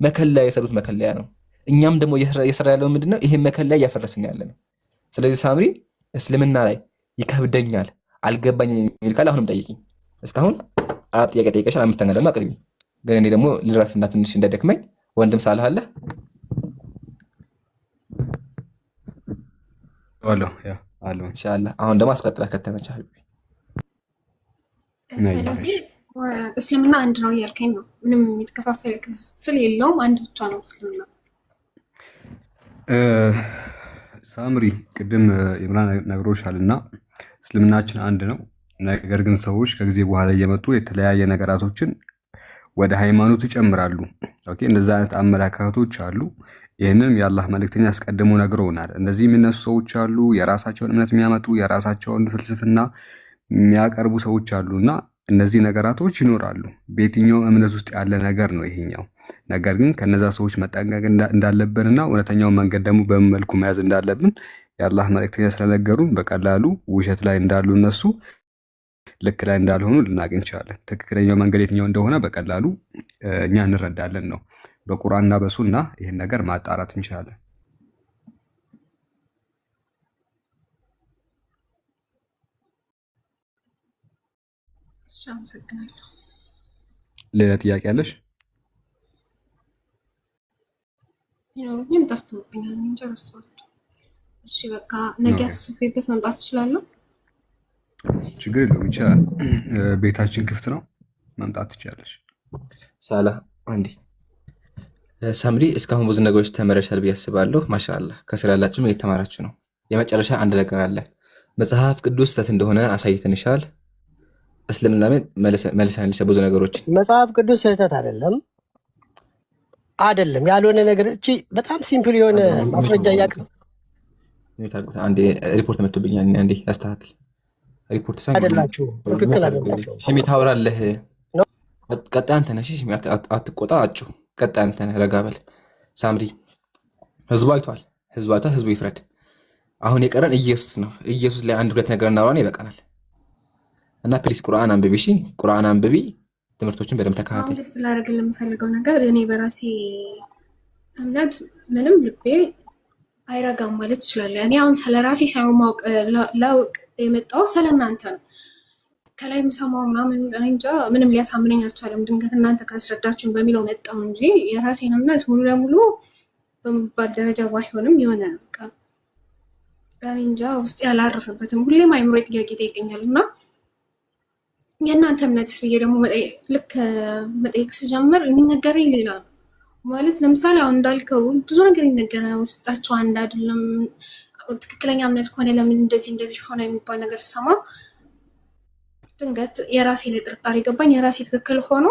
መከለያ የሰሩት መከለያ ነው። እኛም ደግሞ እየሰራ ያለው ምንድነው? ይሄን መከለያ እያፈረስን ያለ ነው። ስለዚህ ሳምሪ እስልምና ላይ ይከብደኛል አልገባኝ የሚል ካለ አሁንም ጠይቂኝ። እስካሁን 4 ጥያቄ ጠይቀሻል፣ 5ኛ ደግሞ አቅርቢ። ግን እኔ ደግሞ ልረፍና ትንሽ እንደደክመኝ ወንድም ሳልህ አለ አለው ኢንሻአላህ። አሁን ደግሞ አስቀጥላ ከተመቸ ሀቢቢ። ስለዚህ እስልምና አንድ ነው እያልከኝ ነው? ምንም የተከፋፈለ ክፍል የለውም፣ አንድ ብቻ ነው እስልምና? ሳምሪ ቅድም ኢምራን ነግሮሻልና እስልምናችን አንድ ነው። ነገር ግን ሰዎች ከጊዜ በኋላ እየመጡ የተለያየ ነገራቶችን ወደ ሃይማኖት ይጨምራሉ። ኦኬ፣ እንደዛ አይነት አመለካከቶች አሉ። ይህንን የአላህ መልእክተኛ አስቀድሞ ነግረውናል። እንደዚህ የሚነሱ ሰዎች አሉ፣ የራሳቸውን እምነት የሚያመጡ የራሳቸውን ፍልስፍና የሚያቀርቡ ሰዎች አሉና እነዚህ ነገራቶች ይኖራሉ። በየትኛውም እምነት ውስጥ ያለ ነገር ነው ይሄኛው። ነገር ግን ከነዛ ሰዎች መጠንቀቅ እንዳለብንና እውነተኛውን መንገድ ደግሞ በምን መልኩ መያዝ እንዳለብን የአላህ መልእክተኛ ስለነገሩን በቀላሉ ውሸት ላይ እንዳሉ እነሱ ልክ ላይ እንዳልሆኑ ልናገኝ እንችላለን። ትክክለኛው መንገድ የትኛው እንደሆነ በቀላሉ እኛ እንረዳለን ነው። በቁርአንና በሱና ይህን ነገር ማጣራት እንችላለን። አመሰግናለሁ። ሌላ ጥያቄ አለሽ? ይኖሩኝም ጠፍቶብኛል እንጂ ረሳኋቸው። እሺ በቃ ነገ አስቤበት መምጣት እችላለሁ? ችግር የለውም፣ ይቻላል። ቤታችን ክፍት ነው፣ መምጣት ትችላለሽ። ሳላ አንዴ ሳምሪ፣ እስካሁን ብዙ ነገሮች ተመረሻል ብዬ አስባለሁ። ማሻአላህ ከስር ያላችሁም እየተማራችሁ ነው። የመጨረሻ አንድ ነገር አለ። መጽሐፍ ቅዱስ ስህተት እንደሆነ አሳይተንሻል። እስልምና መልሰንልሽ ብዙ ነገሮች። መጽሐፍ ቅዱስ ስህተት አይደለም ያልሆነ ነገር እቺ በጣም ሲምፕል የሆነ ማስረጃ ያቅርብ። አንዴ ሪፖርት መጥቶብኛል። አንዴ ያስተካክል። ሪፖርት ሳይሆን አይደላችሁ፣ ትክክል አይደላችሁ። ሽሚ ታወራለህ። ቀጣይ አንተ ነሽ። ሽሚ አትቆጣ። አጩ ቀጣይ አንተ ነህ። ረጋ በል ሳምሪ። ህዝቡ አይቷል፣ ህዝቡ ይፍረድ። አሁን የቀረን ኢየሱስ ነው። ኢየሱስ ላይ አንድ ሁለት ነገር እናወራን ይበቃናል። እና ፕሊስ ቁርአን አንብቢ። እሺ ቁርአን አንብቢ፣ ትምህርቶችን በደንብ ተከታተል። አሁን ስላደረግን የምፈልገው ነገር እኔ በራሴ እምነት ምንም ልቤ አይረጋም ማለት ይችላል። እኔ አሁን ስለራሴ ሳይሆን ማወቅ ላውቅ የመጣው ስለእናንተ ነው። ከላይ የምሰማው ምናምን እንጃ ምንም ሊያሳምነኝ አልቻለም። ድንገት እናንተ ካስረዳችሁን በሚለው መጣው እንጂ የራሴን እምነት ሙሉ ለሙሉ በሚባል ደረጃ ባይሆንም የሆነ በቃ እንጃ ውስጥ ያላረፈበትም ሁሌም አይምሮ ጥያቄ ይጠይቀኛል እና የእናንተ እምነትስ ብዬ ደግሞ ልክ መጠየቅ ስጀምር የሚነገረኝ ሌላ ነው። ማለት ለምሳሌ አሁን እንዳልከው ብዙ ነገር ይነገራል፣ ውስጣቸው አንድ አይደለም። ትክክለኛ እምነት ከሆነ ለምን እንደዚህ ሆነ የሚባል ነገር ሰማ። ድንገት የራሴ ላይ ጥርጣሬ ገባኝ። የራሴ ትክክል ሆኖ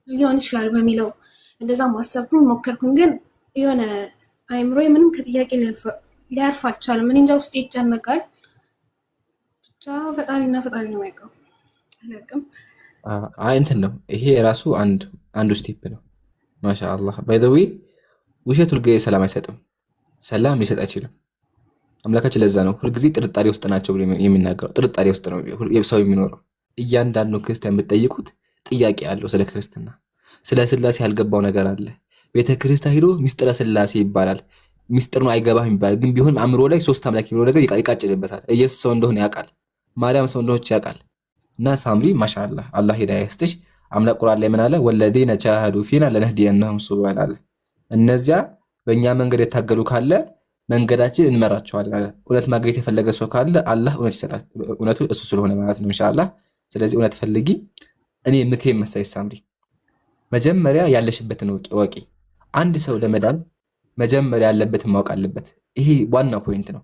ሊሆን ይችላል በሚለው እንደዛ ማሰብኩኝ ሞከርኩኝ። ግን የሆነ አይምሮ ምንም ከጥያቄ ሊያርፍ አልቻለም። እኔ እንጃ ውስጥ ይጨነቃል። ብቻ ፈጣሪ ነው ያውቀው። እንትን ነው ይሄ የራሱ አንዱ ስቴፕ ነው። ማሻአላህ ባይ ዘ ዌይ ውሸት ሁልጊዜ ሰላም አይሰጥም፣ ሰላም ሊሰጥ አይችልም። አምላካችን ለዛ ነው ሁልጊዜ ጥርጣሬ ውስጥ ናቸው ብሎ የሚናገረው። ጥርጣሬ ውስጥ ነው ሰው የሚኖረው። እያንዳንዱ ክርስቲያን የምትጠይቁት ጥያቄ አለው። ስለ ክርስትና ስለ ስላሴ ያልገባው ነገር አለ። ቤተ ክርስቲያን ሄዶ ሚስጥረ ስላሴ ይባላል። ሚስጥር ነው አይገባህም ይባላል። ግን ቢሆን አእምሮ ላይ ሶስት አምላክ የሚለው ነገር ይቃጭልበታል። ኢየሱስ ሰው እንደሆነ ያውቃል፣ ማርያም ሰው እንደሆነች ያውቃል። እና ሳምሪ ማሻአላህ አላህ ሂዳያ ይስጥሽ። አምላክ ቁርአን ላይ ምን አለ? ወለዚነ ጃሃዱ ፊና ለነህዲየነሁም ሱቡለና አለ። እነዚያ በእኛ መንገድ የታገሉ ካለ መንገዳችን እንመራቸዋለን አለ። እውነት ማግኘት የፈለገ ሰው ካለ አላህ እውነት ይሰጣል። እውነቱ እሱ ስለሆነ ማለት ነው ኢንሻአላህ። ስለዚህ እውነት ፈልጊ። እኔ ምክሬ መሳይ ሳምሪ፣ መጀመሪያ ያለሽበትን ወቂ። አንድ ሰው ለመዳን መጀመሪያ ያለበትን ማወቅ አለበት። ይሄ ዋና ፖይንት ነው።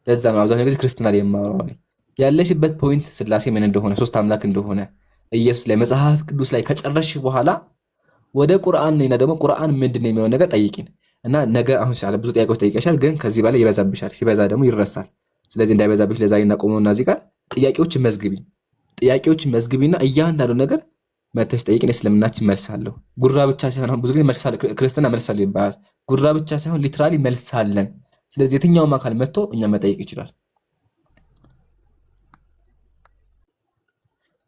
ለዛ ነው አብዛኛው ጊዜ ክርስትና ላይ የማወራው ነው። ያለሽበት ፖይንት ስላሴ ምን እንደሆነ ሶስት አምላክ እንደሆነ ኢየሱስ ላይ መጽሐፍ ቅዱስ ላይ ከጨረስሽ በኋላ ወደ ቁርአን እና ደግሞ ቁርአን ምንድነው የሚለው ነገር ጠይቂን እና ነገ አሁን ሲያለ ብዙ ጥያቄዎች ጠይቀሻል፣ ግን ከዚህ በላይ ይበዛብሻል። ሲበዛ ደግሞ ይረሳል። ስለዚህ እንዳይበዛብሽ ለዛሬ እናቆመውና እዚህ ጋር ጥያቄዎች መዝግቢና እያንዳንዱ ነገር መተሽ ጠይቂን። እስልምናችን መልሳለሁ። ጉራ ብቻ ሳይሆን ብዙ ጊዜ መልሳለሁ ክርስትና መልሳለሁ ይባላል። ጉራ ብቻ ሳይሆን ሊትራሊ መልሳለን። ስለዚህ የትኛውም አካል መጥቶ እኛ መጠየቅ ይችላል።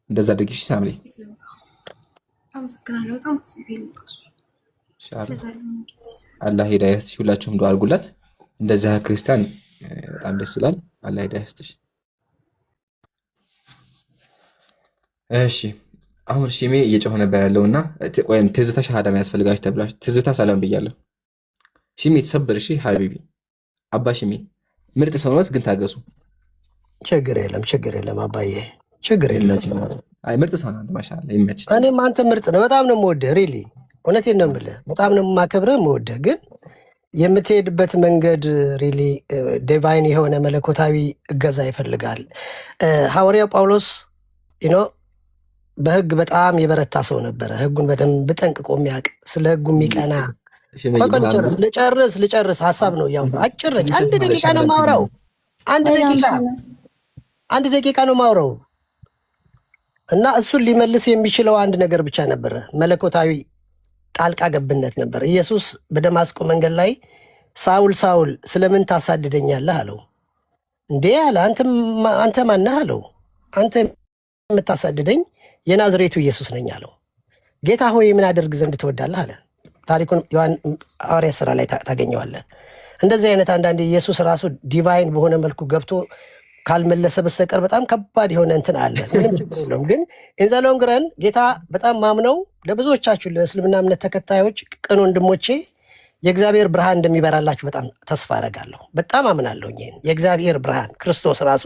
እንደዛ ደግሽ ሳምሪ። አመሰግናለሁ። በጣም አላህ ሂዳያ ይስጥሽ። ሁላችሁም ዱዓ አድርጉላት። እንደዛ ክርስቲያን በጣም ደስ ይላል። አላህ ሂዳያ ይስጥሽ። እሺ አሁን ሽሜ እየጮኸ ነበር ያለውና ወይም ትዝታ ሻሃዳ የሚያስፈልጋችሁ ተብላችሁ ትዝታ ሰላም ብያለሁ። ሽሜ ተሰበር። እሺ ሀቢቢ አባ ሽሜ ምርጥ ሰው ነው፣ ግን ታገሱ። ችግር የለም አባዬ፣ ችግር የለም። አይ ምርጥ ሰው ነው። ማሻአላ ይመች። እኔም አንተ ምርጥ ነው። በጣም ነው የምወደህ። ሪሊ እውነቴን ነው የምልህ። በጣም ነው የማከብርህ የምወደህ። ግን የምትሄድበት መንገድ ሪሊ ዲቫይን የሆነ መለኮታዊ እገዛ ይፈልጋል። ሐዋርያው ጳውሎስ በህግ በጣም የበረታ ሰው ነበረ። ህጉን በደንብ ጠንቅቆ የሚያውቅ ስለ ህጉ የሚቀና ልጨርስ ሀሳብ ነው ያው አጭር 1 ደቂቃ ነው ማውራው። 1 ደቂቃ ነው ማውራው እና እሱን ሊመልስ የሚችለው አንድ ነገር ብቻ ነበረ፣ መለኮታዊ ጣልቃ ገብነት ነበር። ኢየሱስ በደማስቆ መንገድ ላይ ሳውል ሳውል ስለምን ታሳድደኛለህ አለው። እንዴ አለ፣ አንተ ማነህ አለው። አንተ የምታሳድደኝ የናዝሬቱ ኢየሱስ ነኝ አለው። ጌታ ሆይ ምን አደርግ ዘንድ ትወዳለህ አለ። ታሪኩን ሐዋርያት ሥራ ላይ ታገኘዋለህ። እንደዚህ አይነት አንዳንድ ኢየሱስ ራሱ ዲቫይን በሆነ መልኩ ገብቶ ካልመለሰ በስተቀር በጣም ከባድ የሆነ እንትን አለ። ምንም ችግር የለውም። ግን ኢንዘ ሎንግ ረን ጌታ በጣም ማምነው ለብዙዎቻችሁ ለእስልምና እምነት ተከታዮች ቅን ወንድሞቼ የእግዚአብሔር ብርሃን እንደሚበራላችሁ በጣም ተስፋ አደርጋለሁ። በጣም አምናለሁ። ይሄን የእግዚአብሔር ብርሃን ክርስቶስ ራሱ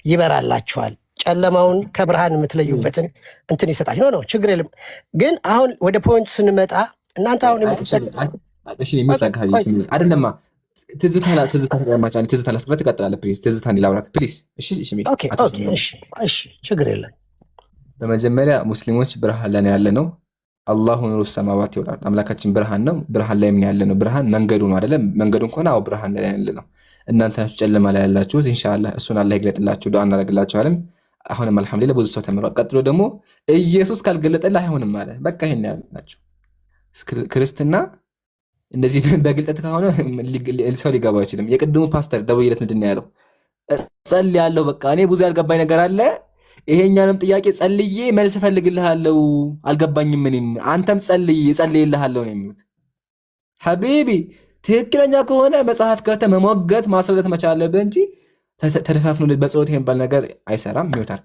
ይበራላችኋል። ጨለማውን ከብርሃን የምትለዩበትን እንትን ይሰጣል። ነው ችግር የለም። ግን አሁን ወደ ፖይንት ስንመጣ እናንተ አሁን አይደለማ ትዝታ ላስቀረት ትቀጥላለህ። ፕሊዝ ትዝታን ላውራት ፕሊዝ። እሺ ችግር የለም። በመጀመሪያ ሙስሊሞች ብርሃን ላይ ያለ ነው። አላሁ ኑሩ ሰማዋት ይወላል። አምላካችን ብርሃን ነው። ብርሃን ላይ ምን ያለ ነው? ብርሃን መንገዱ ነው አይደለም? መንገዱ እንኳን አዎ ብርሃን ላይ ያለ ነው። እናንተ ናችሁ ጨለማ ላይ ያላችሁት። ኢንሻአላህ እሱን አላህ ይግለጥላችሁ። ዱዓ እናደርግላችኋለን። አሁንም አልሐምዱሊላህ ብዙ ሰው ተምሯል። ቀጥሎ ደግሞ ኢየሱስ ካልገለጠልህ አይሆንም አለ። በቃ ይሄን ያላችሁ ክርስትና እንደዚህ በግልጠት ከሆነ ሰው ሊገባው አይችልም። የቅድሙ ፓስተር ደውዬለት ምንድን ነው ያለው? ጸልያለሁ በቃ እኔ ብዙ ያልገባኝ ነገር አለ፣ ይሄኛንም ጥያቄ ጸልዬ መልስ እፈልግልሃለሁ፣ አልገባኝም፣ እኔም አንተም ጸልይ እጸልይልሃለሁ ነው የሚሉት። ሐቢቢ ትክክለኛ ከሆነ መጽሐፍ ከተ መሞገት ማስረዳት መቻል አለብህ እንጂ ተደፋፍኖ በጸሎት የሚባል ነገር አይሰራም፣ ይወታል።